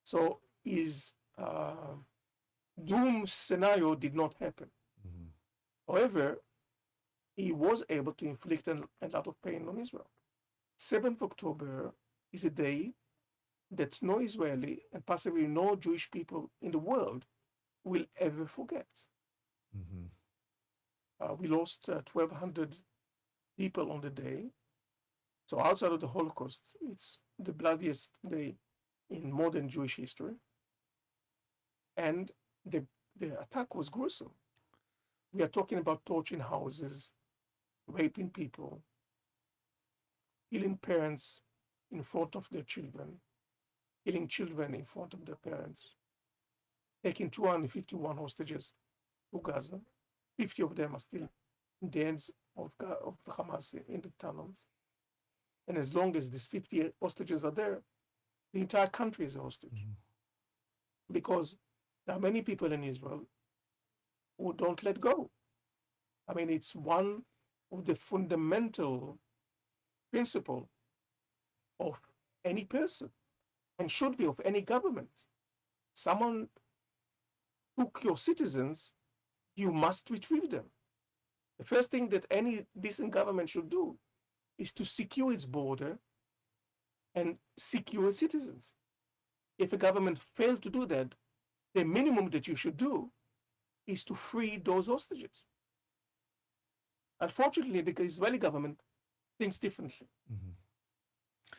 So his doom scenario did not happen. Mm-hmm. However, he was able to inflict a lot of pain on Israel. 7th October is a day that no Israeli and possibly no Jewish people in the world will ever forget. Mm-hmm. We lost 1,200 people on the day. So outside of the Holocaust, it's the bloodiest day in modern Jewish history. And the attack was gruesome. We are talking about torching houses, raping people, killing parents in front of their children, killing children in front of their parents, taking 251 hostages to Gaza. 50 of them are still in the hands of the Hamas in the tunnels. And as long as these 50 hostages are there, the entire country is a hostage. Mm-hmm. Because there are many people in Israel who don't let go. I mean, it's one of the fundamental principles of any person and should be of any government. Someone took your citizens, you must retrieve them. The first thing that any decent government should do is to secure its border and secure its citizens. If a government failed to do that, the minimum that you should do is to free those hostages. Unfortunately, the Israeli government thinks differently. Mm-hmm.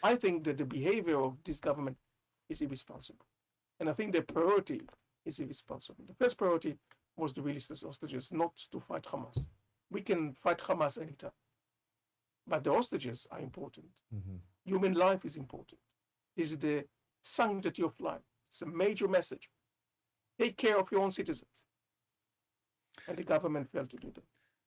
I think that the behavior of this government is irresponsible. And I think their priority is irresponsible. The first priority was to release the hostages, not to fight Hamas. We can fight Hamas anytime. But the hostages are important. Mm-hmm. Human life is important. This is the sanctity of life. It's a major message. Take care of your own citizens. And the government failed to do that.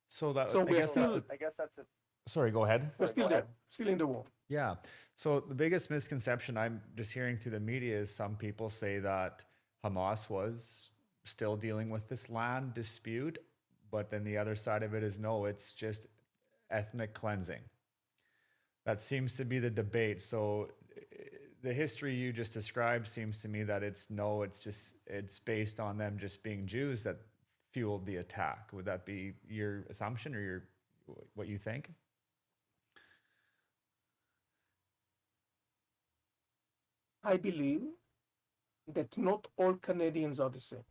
So that So I we are guess still, that's I guess that's it. Sorry, go ahead. we're still there, still in the war. Yeah. So the biggest misconception I'm just hearing through the media is some people say that Hamas was still dealing with this land dispute, but then the other side of it is no, it's just ethnic cleansing. That seems to be the debate. So the history you just described seems to me that it's based on them just being Jews that fueled the attack. Would that be your assumption or what you think? I believe that not all Canadians are the same.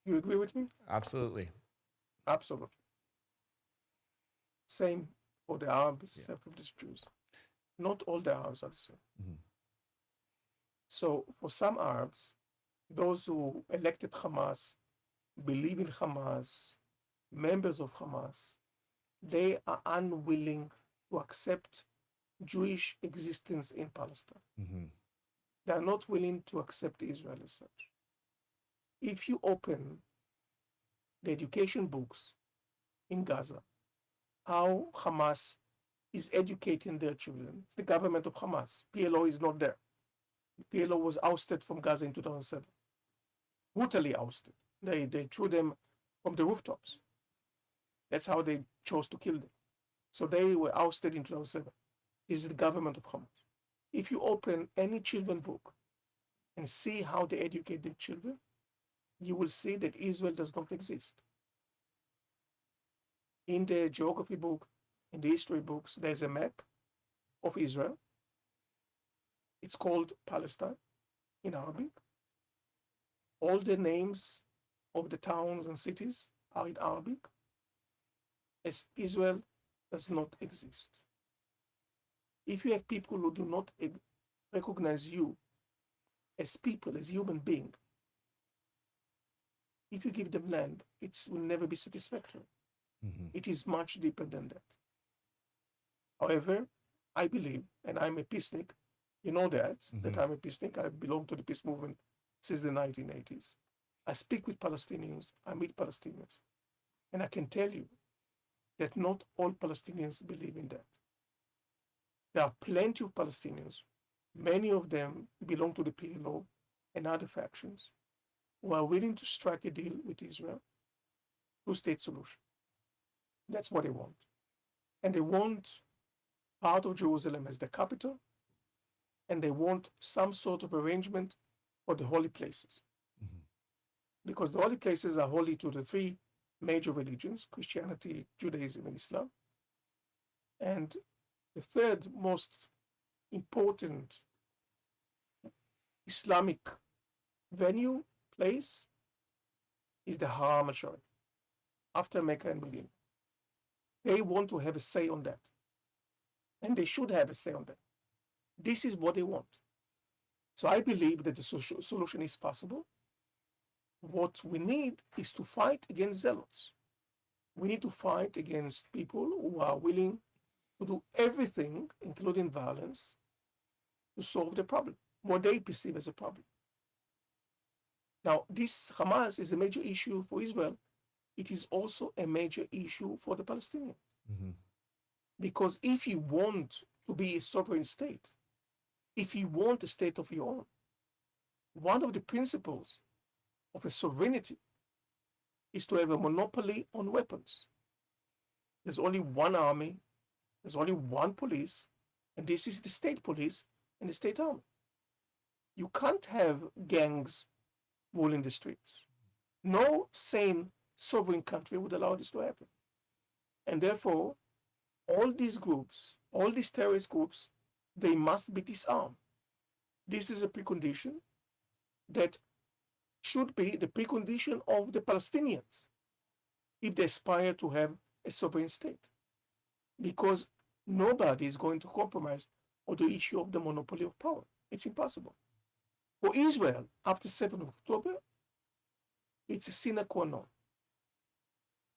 You agree with me? Absolutely. Absolutely. Same for the Arabs, same for the Jews. Not all the Arabs are the same. Mm-hmm. So for some Arabs, those who elected Hamas, believe in Hamas, members of Hamas, they are unwilling to accept Jewish existence in Palestine. Mm-hmm. They are not willing to accept Israel as such. If you open the education books in Gaza, how Hamas is educating their children, it's the government of Hamas. PLO is not there. PLO was ousted from Gaza in 2007. Brutally ousted. They threw them from the rooftops. That's how they chose to kill them. So they were ousted in 2007. This is the government of Hamas. If you open any children book and see how they educate their children, you will see that Israel does not exist. In the geography book, in the history books, there's a map of Israel. It's called Palestine in Arabic. All the names of the towns and cities are in Arabic, as Israel does not exist. If you have people who do not recognize you as people, as human being, if you give them land, it will never be satisfactory. Mm-hmm. It is much deeper than that. However, I believe, and I'm a peacenik, you know that I'm a peacenik. I belong to the peace movement since the 1980s. I speak with Palestinians, I meet Palestinians, and I can tell you that not all Palestinians believe in that. There are plenty of Palestinians, many of them belong to the PLO and other factions, who are willing to strike a deal with Israel, two-state solution. That's what they want. And they want part of Jerusalem as the capital, and they want some sort of arrangement for the holy places. Because the holy places are holy to the three major religions, Christianity, Judaism, and Islam. And the third most important Islamic venue, place, is the Haram al-Sharif, after Mecca and Medina. They want to have a say on that. And they should have a say on that. This is what they want. So I believe that the solution is possible. What we need is to fight against zealots. We need to fight against people who are willing to do everything, including violence, to solve the problem, what they perceive as a problem. Now, this Hamas is a major issue for Israel. It is also a major issue for the Palestinians. Because if you want to be a sovereign state, if you want a state of your own, one of the principles of a sovereignty is to have a monopoly on weapons. There's only one army, there's only one police, and this is the state police and the state army. You can't have gangs ruling the streets. No sane sovereign country would allow this to happen. And therefore, all these groups, all these terrorist groups, they must be disarmed. This is a precondition that should be the precondition of the Palestinians if they aspire to have a sovereign state. Because nobody is going to compromise on the issue of the monopoly of power. It's impossible. For Israel, after 7th of October, it's a sine qua non.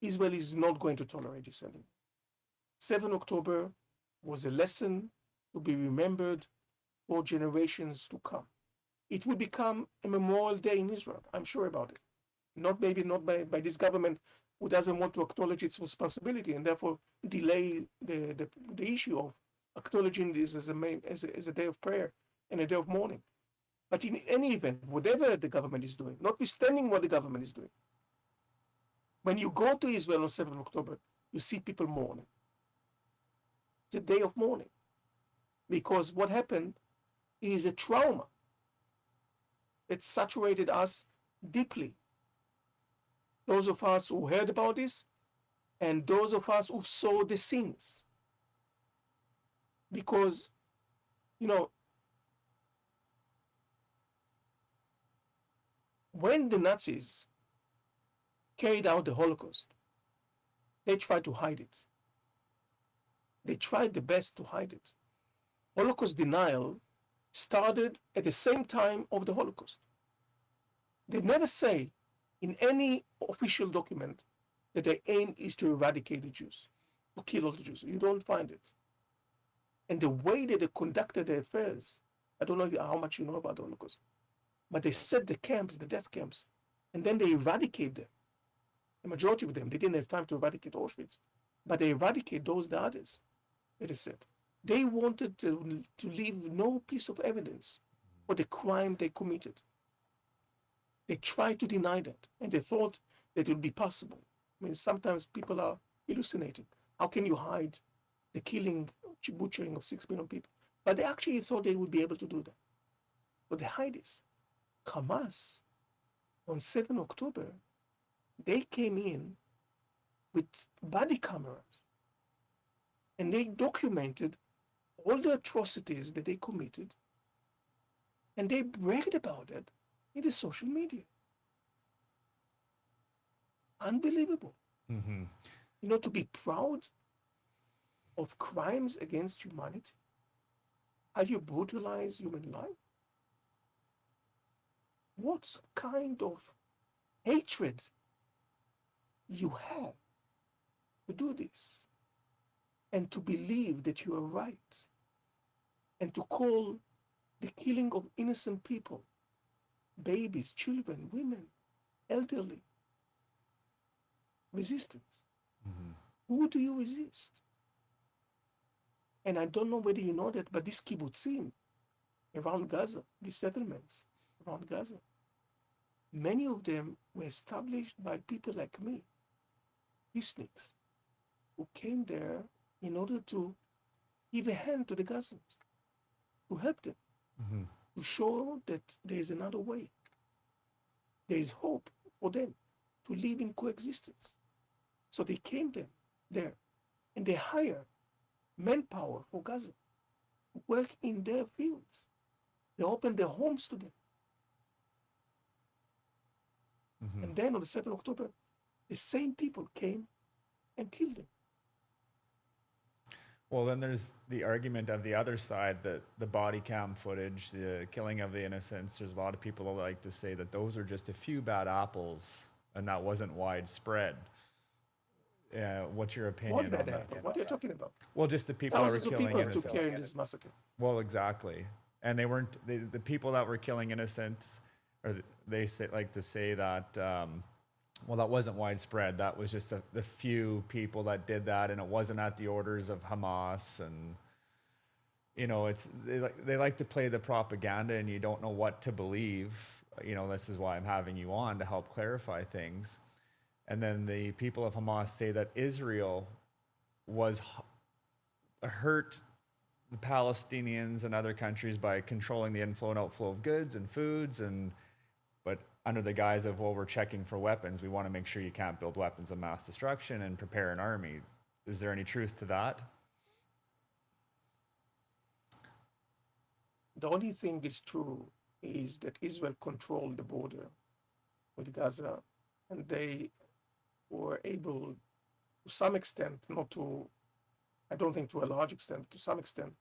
Israel is not going to tolerate this anymore. 7th October was a lesson to be remembered for generations to come. It will become a memorial day in Israel, I'm sure about it. Not by this government who doesn't want to acknowledge its responsibility and therefore delay the issue of acknowledging this as a day of prayer and a day of mourning. But in any event, whatever the government is doing, notwithstanding what the government is doing, when you go to Israel on 7th of October, you see people mourning. It's a day of mourning. Because what happened is a trauma that saturated us deeply. Those of us who heard about this and those of us who saw the scenes. Because, when the Nazis carried out the Holocaust, they tried to hide it. They tried the best to hide it. Holocaust denial started at the same time of the Holocaust. They never say in any official document that their aim is to eradicate the Jews, to kill all the Jews. You don't find it. And the way that they conducted their affairs, I don't know how much you know about the Holocaust, but they set the camps, the death camps, and then they eradicate them. The majority of them, they didn't have time to eradicate Auschwitz, but they eradicate the others, it is said. They wanted to leave no piece of evidence for the crime they committed. They tried to deny that, and they thought that it would be possible. I mean, sometimes people are hallucinating. How can you hide the killing, butchering of 6 million people? But they actually thought they would be able to do that. But they hide this. Hamas, on 7th October, they came in with body cameras, and they documented all the atrocities that they committed, and they bragged about it in the social media. Unbelievable. To be proud of crimes against humanity, how you brutalize human life. What kind of hatred you have to do this and to believe that you are right? and to call the killing of innocent people, babies, children, women, elderly, resistance. Mm-hmm. Who do you resist? And I don't know whether you know that, but these kibbutzim around Gaza, these settlements around Gaza, many of them were established by people like me, peaceniks, who came there in order to give a hand to the Gazans, to help them, Mm-hmm. to show that there is another way. There is hope for them to live in coexistence. So they came there and they hired manpower for Gaza to work in their fields. They opened their homes to them. Mm-hmm. And then on the 7th of October, the same people came and killed them. Well, then there's the argument of the other side that the body cam footage, the killing of the innocents, there's a lot of people that like to say that those are just a few bad apples and that wasn't widespread. What's your opinion What on bad that? apple? What are you talking about? Well, just the people that were Thousands of killing people innocents. took care in this massacre. Well, exactly. And they weren't the people that were killing innocents, or they say, like to say that, well, that wasn't widespread. That was just the few people that did that, and it wasn't at the orders of Hamas. And you know, they like to play the propaganda, and you don't know what to believe. You know, this is why I'm having you on to help clarify things. And then the people of Hamas say that Israel was hurt the Palestinians and other countries by controlling the inflow and outflow of goods and foods, but under the guise of, well, we're checking for weapons, we want to make sure you can't build weapons of mass destruction and prepare an army. Is there any truth to that? The only thing is true is that Israel controlled the border with Gaza, and they were able, to some extent, not to, I don't think to a large extent, to some extent,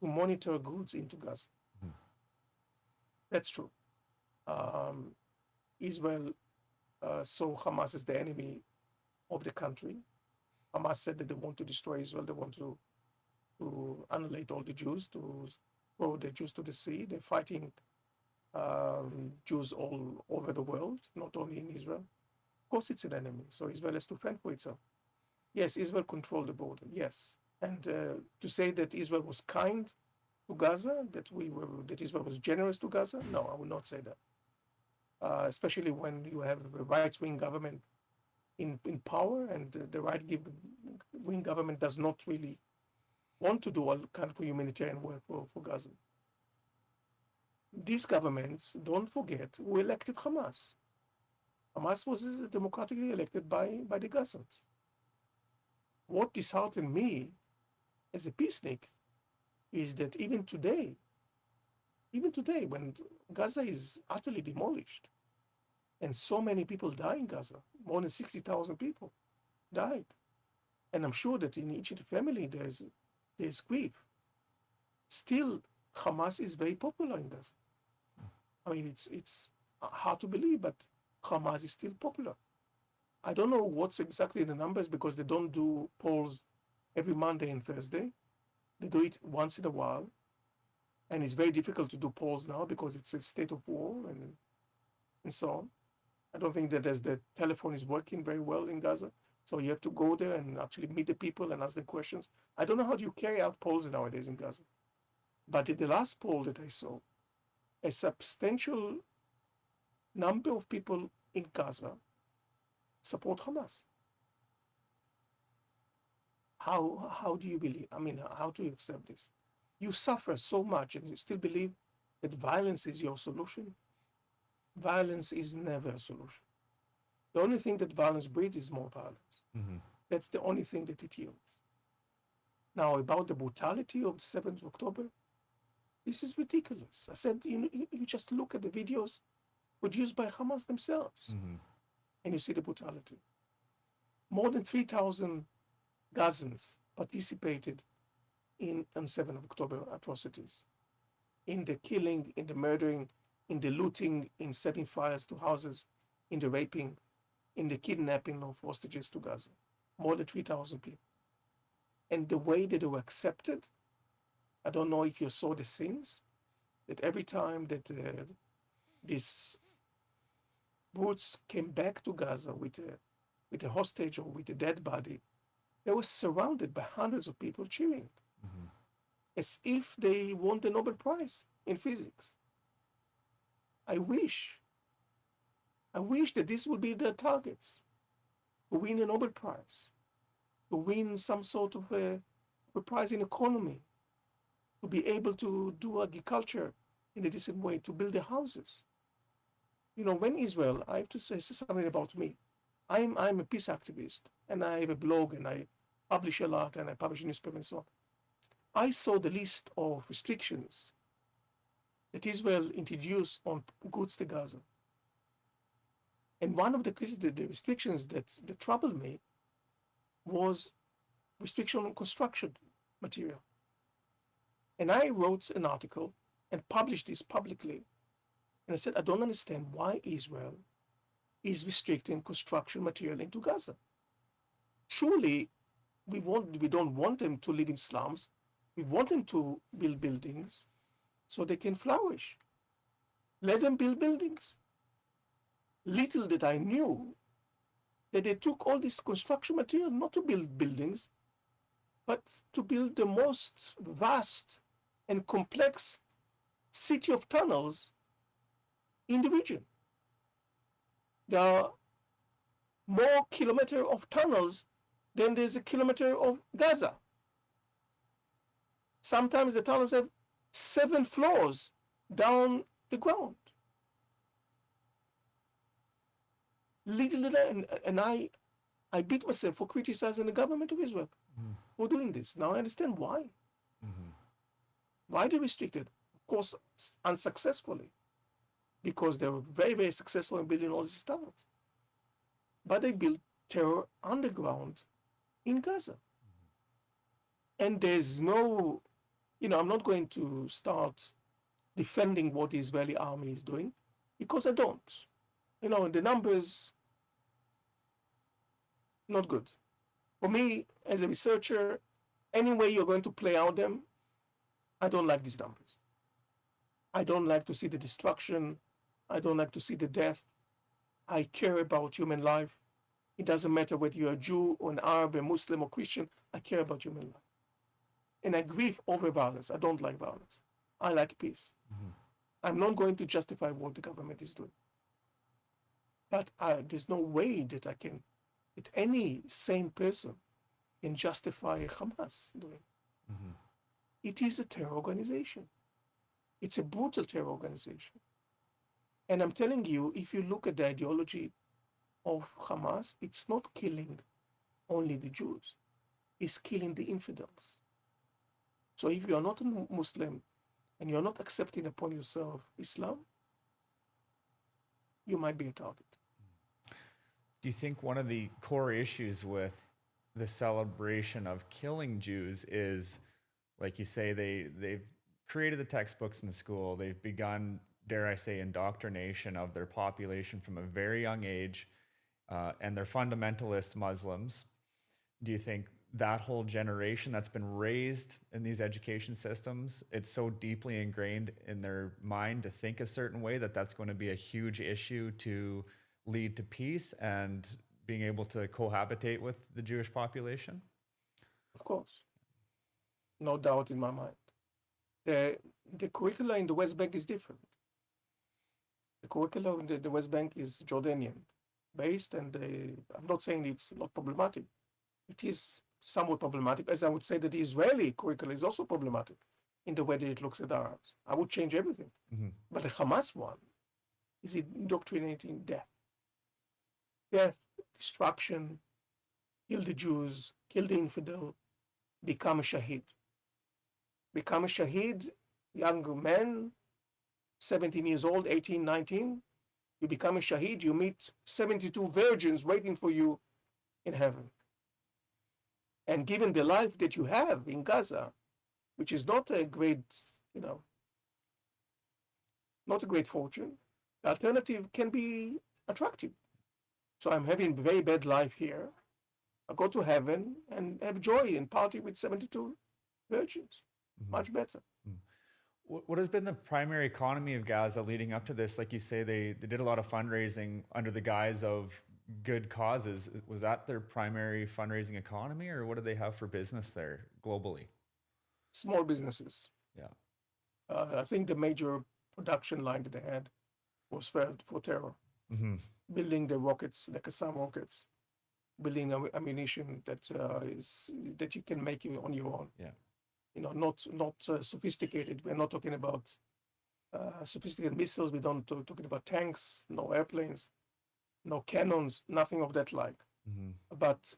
to monitor goods into Gaza. Mm-hmm. That's true. Israel saw Hamas as the enemy of the country. Hamas said that they want to destroy Israel. They want to annihilate all the Jews, to throw the Jews to the sea. They're fighting Jews all over the world, not only in Israel. Of course, it's an enemy, so Israel has to fend for itself. Yes, Israel controlled the border, yes. And to say that Israel was kind to Gaza, that Israel was generous to Gaza, no, I would not say that. Especially when you have a right-wing government in power, and the right-wing government does not really want to do all kind of humanitarian work for Gaza. These governments, don't forget, who elected Hamas. Hamas was democratically elected by the Gazans. What disheartened me as a peacenik is that even today, when Gaza is utterly demolished, and so many people die in Gaza, more than 60,000 people died. And I'm sure that in each family there's grief. Still, Hamas is very popular in Gaza. I mean, it's hard to believe, but Hamas is still popular. I don't know what's exactly the numbers because they don't do polls every Monday and Thursday. They do it once in a while. And it's very difficult to do polls now because it's a state of war and so on. I don't think that the telephone is working very well in Gaza. So you have to go there and actually meet the people and ask them questions. I don't know how do you carry out polls nowadays in Gaza. But in the last poll that I saw, a substantial number of people in Gaza support Hamas. How do you believe? I mean, how do you accept this? You suffer so much and you still believe that violence is your solution? Violence is never a solution. The only thing that violence breeds is more violence. Mm-hmm. That's the only thing that it yields. Now, about the brutality of the 7th of October, this is ridiculous. I said, you just look at the videos produced by Hamas themselves, Mm-hmm. and you see the brutality. More than 3,000 Gazans participated in 7th of October atrocities, in the killing, in the murdering, in the looting, in setting fires to houses, in the raping, in the kidnapping of hostages to Gaza. More than 3,000 people. And the way that they were accepted I don't know if you saw the scenes that every time that these brutes came back to Gaza with a hostage or with a dead body, they were surrounded by hundreds of people cheering, as if they won the Nobel Prize in physics. I wish, I wish that this would be their targets, to win a Nobel Prize, to win some sort of a prize in economy, to be able to do agriculture in a decent way, to build their houses. You know, when Israel, I have to say something about me. I'm a peace activist, and I have a blog, and I publish a lot, and I publish a newspaper and so on. I saw the list of restrictions that Israel introduced on goods to Gaza. And one of the restrictions that troubled me was restriction on construction material. And I wrote an article and published this publicly. And I said, I don't understand why Israel is restricting construction material into Gaza. Surely we don't want them to live in slums. We want them to build buildings so they can flourish. Let them build buildings. Little did I knew that they took all this construction material not to build buildings, but to build the most vast and complex city of tunnels in the region. There are more kilometers of tunnels than there's a kilometer of Gaza. Sometimes the tunnels have 7 floors down the ground. Little, and I beat myself for criticizing the government of Israel for doing this. Now I understand why. Why they restricted? Of course, unsuccessfully, because they were very, very successful in building all these tunnels. But they built terror underground in Gaza. And there's no, I'm not going to start defending what the Israeli army is doing, because I don't. The numbers, not good. For me, as a researcher, any way you're going to play out them, I don't like these numbers. I don't like to see the destruction. I don't like to see the death. I care about human life. It doesn't matter whether you're a Jew or an Arab, a Muslim or Christian. I care about human life. And I grieve over violence. I don't like violence. I like peace. I'm not going to justify what the government is doing. But there's no way that that any sane person can justify Hamas doing. It is a terror organization. It's a brutal terror organization. And I'm telling you, if you look at the ideology of Hamas, it's not killing only the Jews. It's killing the infidels. So if you are not a Muslim and you're not accepting upon yourself Islam, you might be a target. Do you think one of the core issues with the celebration of killing Jews is, like you say, they've created the textbooks in the school, they've begun, dare I say, indoctrination of their population from a very young age, and they're fundamentalist Muslims. Do you think that whole generation that's been raised in these education systems, it's so deeply ingrained in their mind to think a certain way that that's going to be a huge issue to lead to peace and being able to cohabitate with the Jewish population? Of course. No doubt in my mind. The curricula in the West Bank is different. The curricula in the West Bank is Jordanian based, and I'm not saying it's not problematic. It is somewhat problematic, as I would say that the Israeli curricula is also problematic in the way that it looks at Arabs. I would change everything. But the Hamas one is indoctrinating death. Death, destruction, kill the Jews, kill the infidel, become a shaheed. Become a shaheed, young man, 17 years old, 18, 19. You become a shaheed, you meet 72 virgins waiting for you in heaven. And given the life that you have in Gaza, which is not a great, not a great fortune, the alternative can be attractive. So I'm having a very bad life here. I go to heaven and have joy and party with 72 virgins. much better. What has been the primary economy of Gaza leading up to this? Like you say, they did a lot of fundraising under the guise of good causes. Was that their primary fundraising economy, or what do they have for business there globally? Small businesses. Yeah. I think the major production line that they had was for terror, building the rockets, the Qassam rockets, building ammunition that you can make on your own. Yeah. Not sophisticated. We're not talking about sophisticated missiles. We don't talking about tanks, no airplanes, no cannons, nothing of that like. But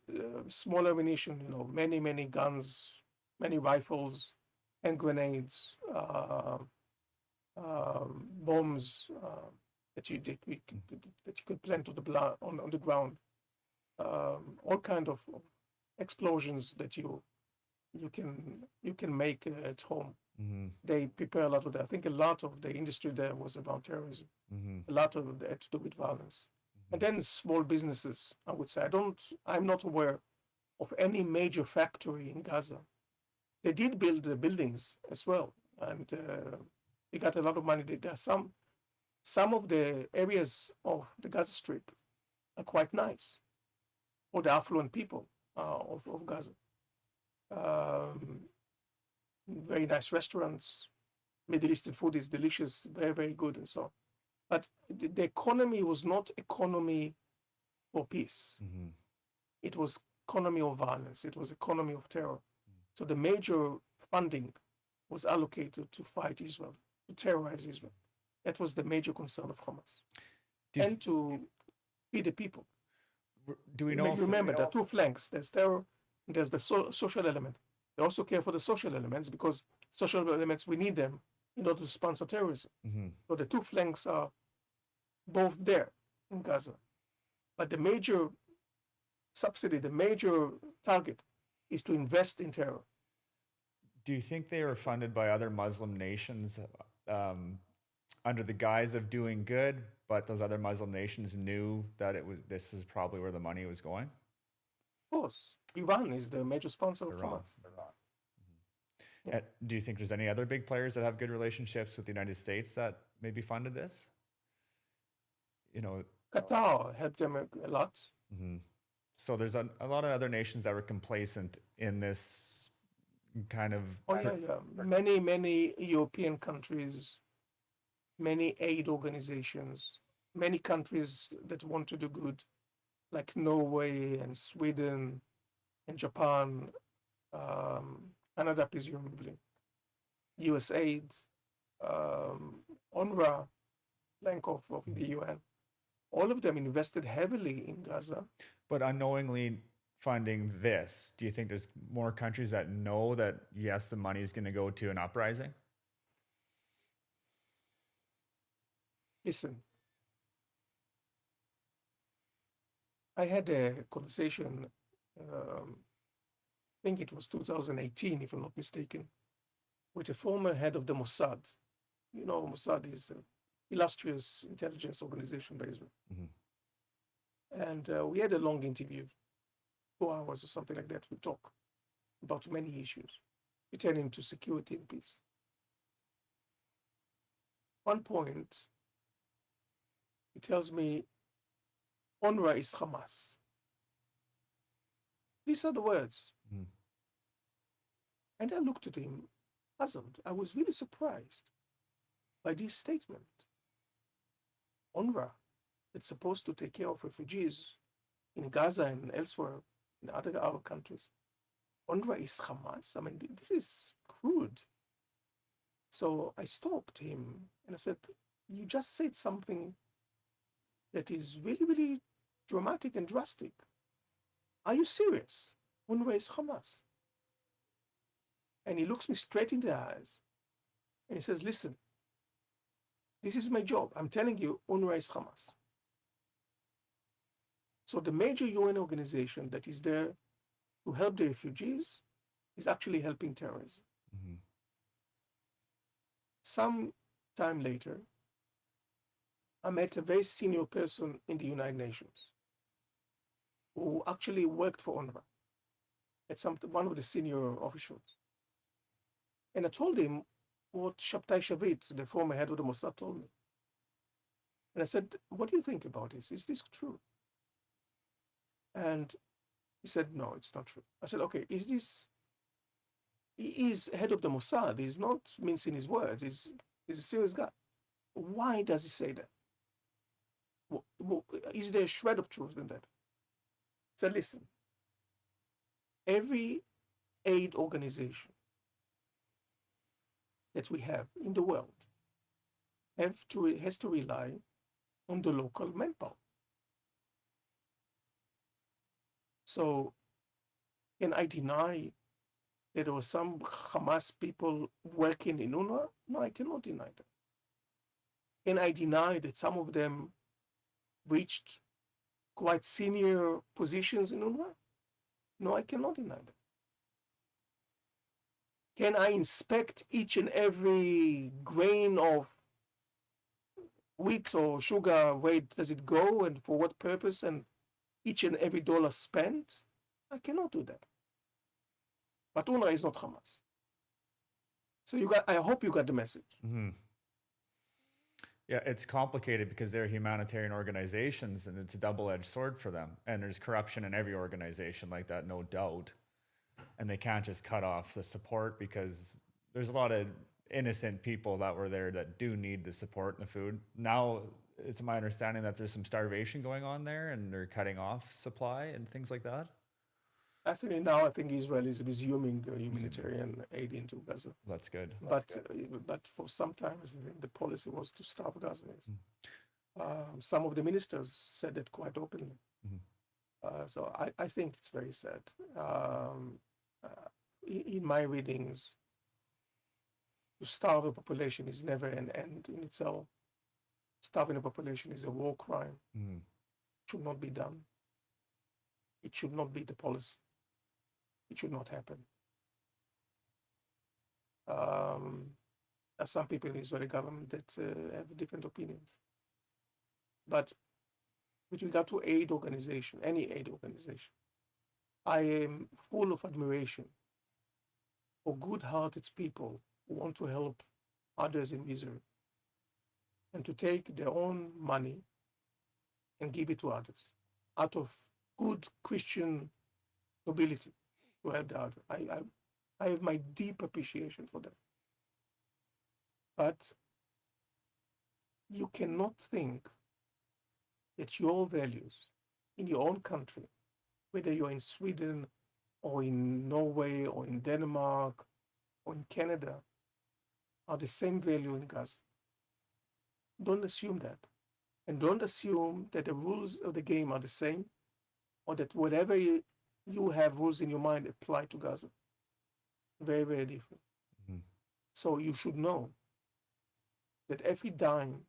small ammunition, many guns, many rifles, and grenades, bombs that you could plant on the ground, all kind of explosions that you can make at home. They prepare a lot of that. I think a lot of the industry there was around terrorism. A lot of it had to do with violence. And then small businesses, I would say. I'm not aware of any major factory in Gaza. They did build the buildings as well, and they got a lot of money. There are some of the areas of the Gaza Strip are quite nice for the affluent people of Gaza. Very nice restaurants. Middle Eastern food is delicious, very, very good, and so on. But the economy was not economy for peace. It was economy of violence. It was economy of terror. So the major funding was allocated to fight Israel, to terrorize Israel. That was the major concern of Hamas, and to feed the people. Do we know? Remember, there are two flanks. There's terror, and there's the social element. They also care for the social elements because social elements, we need them in order to sponsor terrorism. So the two flanks are both there in Gaza. But the major subsidy, the major target is to invest in terror. Do you think they were funded by other Muslim nations under the guise of doing good, but those other Muslim nations knew that this is probably where the money was going? Of course. Iran is the major sponsor of Hamas. Yeah. Do you think there's any other big players that have good relationships with the United States that maybe funded this? Qatar helped them a lot. So there's a lot of other nations that were complacent in this kind of... Yeah. Many European countries, many aid organizations, many countries that want to do good, like Norway and Sweden and Japan, Canada, presumably, USAID, UNRWA, flank of the UN. All of them invested heavily in Gaza. But unknowingly funding this, do you think there's more countries that know that, yes, the money is going to go to an uprising? Listen, I had a conversation, I think it was 2018, if I'm not mistaken, with a former head of the Mossad. Mossad is an illustrious intelligence organization by Israel. And we had a long interview, 4 hours or something like that. We talk about many issues pertaining to security and peace. One point, he tells me, UNRWA is Hamas. These are the words. And I looked at him, puzzled. I was really surprised by this statement. UNRWA, it's supposed to take care of refugees in Gaza and elsewhere in other Arab countries. UNRWA is Hamas? I mean, this is crude. So I stopped him and I said, you just said something that is really, really dramatic and drastic. Are you serious? UNRWA is Hamas. And he looks me straight in the eyes and he says, listen, this is my job. I'm telling you, UNRWA is Hamas. So the major UN organization that is there to help the refugees is actually helping terrorism. Some time later, I met a very senior person in the United Nations who actually worked for UNRWA. It's one of the senior officials. And I told him what Shabtai Shavit, the former head of the Mossad, told me. And I said, what do you think about this? Is this true? And he said, no, it's not true. I said, okay, he is head of the Mossad. He's not mincing his words. He's a serious guy. Why does he say that? Is there a shred of truth in that? So listen, every aid organization that we have in the world has to rely on the local manpower. So can I deny that there were some Hamas people working in UNRWA? No, I cannot deny that. Can I deny that some of them reached quite senior positions in UNRWA? No, I cannot deny that. Can I inspect each and every grain of wheat or sugar? Where does it go and for what purpose? And each and every dollar spent? I cannot do that. But UNRWA is not Hamas. So I hope you got the message. Mm-hmm. Yeah, it's complicated because they're humanitarian organizations and it's a double-edged sword for them. And there's corruption in every organization like that, no doubt. And they can't just cut off the support because there's a lot of innocent people that were there that do need the support and the food. Now, it's my understanding that there's some starvation going on there and they're cutting off supply and things like that. I think Israel is resuming humanitarian aid into Gaza. That's good. But for some time, the policy was to starve Gazans. Some of the ministers said it quite openly. So I think it's very sad. In my readings, to starve a population is never an end in itself. Starving a population is a war crime. It should not be done. It should not be the policy. It should not happen. There are some people in the Israeli government that have different opinions. But with regard to aid organization, any aid organization, I am full of admiration for good-hearted people who want to help others in misery and to take their own money and give it to others out of good Christian nobility to help the other. I have my deep appreciation for that. But you cannot think that your values in your own country, whether you're in Sweden or in Norway or in Denmark or in Canada, are the same value in Gaza. Don't assume that. And don't assume that the rules of the game are the same or that whatever you have rules in your mind apply to Gaza. Very, very different. So you should know that every dime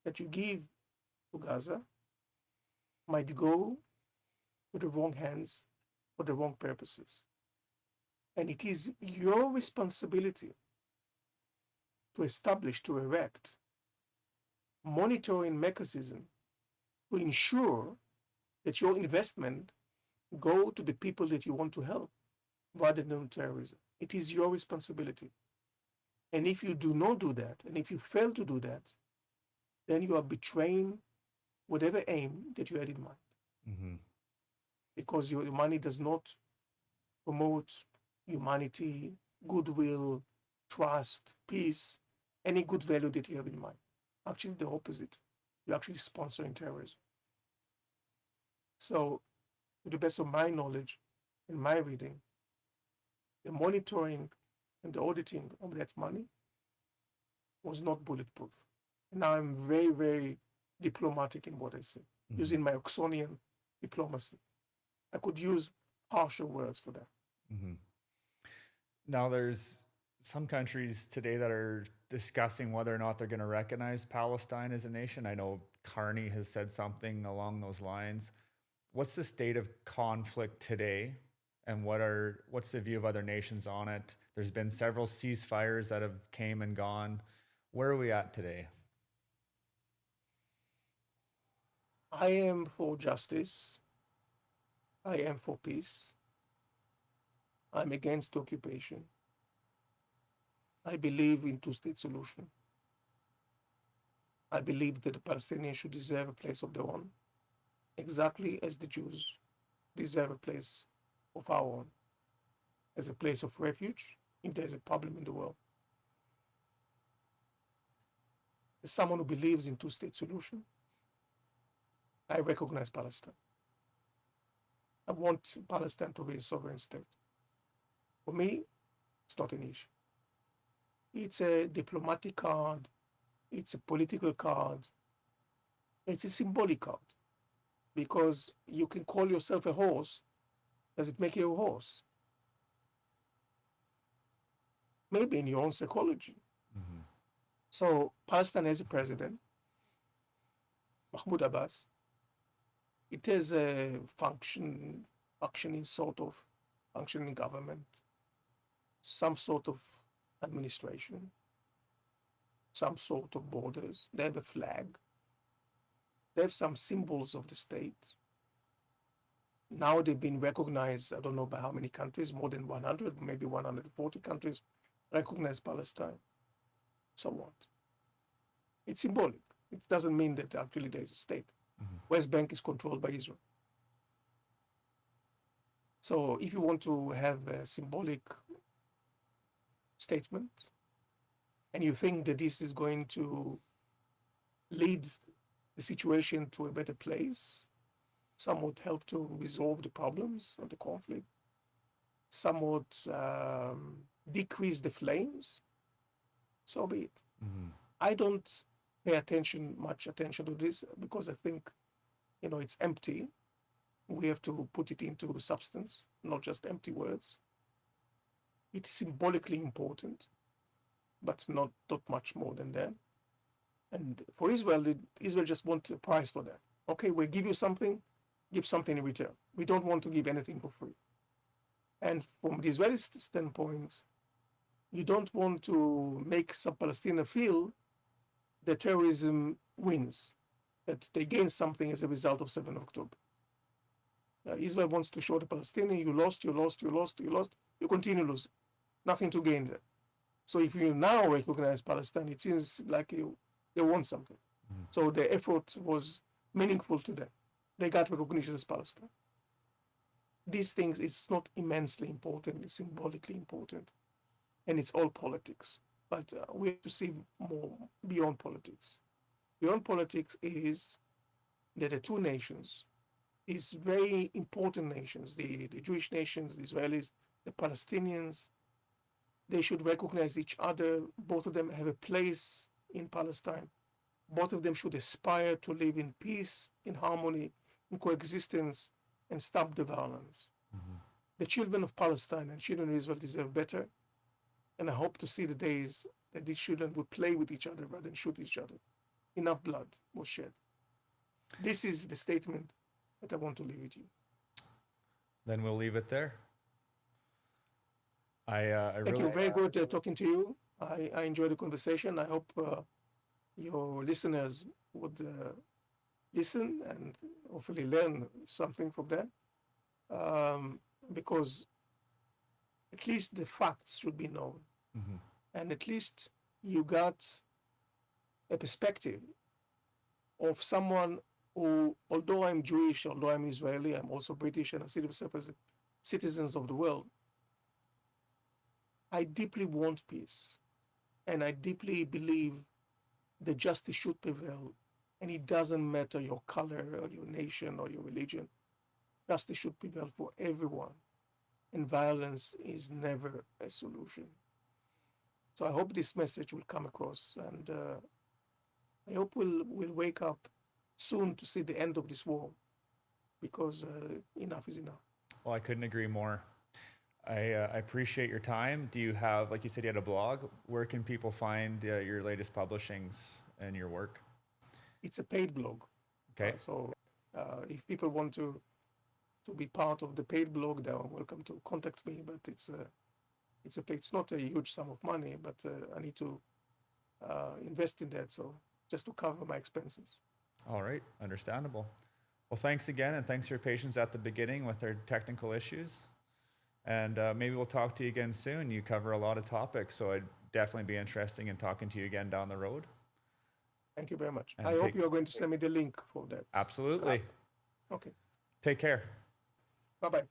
that you give to Gaza might go to the wrong hands for the wrong purposes. And it is your responsibility to establish, to erect monitoring mechanism to ensure that your investment go to the people that you want to help rather than terrorism. It is your responsibility. And if you do not do that, and if you fail to do that, then you are betraying whatever aim that you had in mind. Because your money does not promote humanity, goodwill, trust, peace, any good value that you have in mind. Actually, the opposite. You're actually sponsoring terrorism. So, to the best of my knowledge and my reading, the monitoring and the auditing of that money was not bulletproof. And now I'm very, very diplomatic in what I say, using my Oxonian diplomacy. I could use harsher words for that. Now, there's some countries today that are discussing whether or not they're going to recognize Palestine as a nation. I know Carney has said something along those lines. What's the state of conflict today, and what's the view of other nations on it? There's been several ceasefires that have came and gone. Where are we at today? I am for justice. I am for peace. I'm against occupation. I believe in two-state solution. I believe that the Palestinians should deserve a place of their own, exactly as the Jews deserve a place of our own, as a place of refuge if there's a problem in the world. As someone who believes in two-state solution, I recognize Palestine. I want Palestine to be a sovereign state. For me, it's not an issue. It's a diplomatic card. It's a political card. It's a symbolic card. Because you can call yourself a horse. Does it make you a horse? Maybe in your own psychology. Mm-hmm. So Palestine has a president, Mahmoud Abbas. It has a functioning government, some sort of administration, some sort of borders. They have a flag. They have some symbols of the state. Now they've been recognized, I don't know by how many countries, more than 100, maybe 140 countries recognize Palestine. So what? It's symbolic. It doesn't mean that actually there is a state. Mm-hmm. West Bank is controlled by Israel. So if you want to have a symbolic statement, and you think that this is going to lead the situation to a better place, somewhat help to resolve the problems of the conflict, somewhat decrease the flames, so be it. Mm-hmm. I don't pay much attention to this because I think, it's empty. We have to put it into substance, not just empty words. It's symbolically important, but not much more than that. And for Israel, Israel just wants a price for that. Okay, we'll give you something, give something in return. We don't want to give anything for free. And from the Israeli standpoint, you don't want to make some Palestinian feel that terrorism wins, that they gain something as a result of 7th of October. Israel wants to show the Palestinians, you lost, you continue losing. Nothing to gain there. So if you now recognize Palestine, it seems like they want something. Mm-hmm. So the effort was meaningful to them. They got recognition as Palestine. These things, it's not immensely important, it's symbolically important. And it's all politics. But we have to see more beyond politics. Beyond politics is that the two nations, these very important nations, the Jewish nations, the Israelis, the Palestinians, they should recognize each other. Both of them have a place in Palestine. Both of them should aspire to live in peace, in harmony, in coexistence, and stop the violence. Mm-hmm. The children of Palestine and children of Israel deserve better. And I hope to see the days that these children would play with each other rather than shoot each other. Enough blood was shed. This is the statement that I want to leave with you. Then we'll leave it there. Thank you. Very good talking to you. I enjoyed the conversation. I hope your listeners would listen and hopefully learn something from that. Because at least the facts should be known. Mm-hmm. And at least you got a perspective of someone who, although I'm Jewish, although I'm Israeli, I'm also British, and I see myself as citizens of the world. I deeply want peace, and I deeply believe that justice should prevail, and it doesn't matter your color or your nation or your religion. Justice should prevail for everyone, and violence is never a solution. So I hope this message will come across, and I hope we'll wake up soon to see the end of this war, because enough is enough. Well, I couldn't agree more. I appreciate your time. Do you have, like you said, you had a blog? Where can people find your latest publishings and your work? It's a paid blog. Okay. So if people want to be part of the paid blog, they are welcome to contact me. But it's not a huge sum of money, but I need to invest in that, so just to cover my expenses. All right, understandable. Well, thanks again, and thanks for your patience at the beginning with our technical issues. And maybe we'll talk to you again soon. You cover a lot of topics, so I'd definitely be interesting in talking to you again down the road. Thank you very much. And I hope you are going to send me the link for that. Absolutely. Okay. Take care. Bye-bye.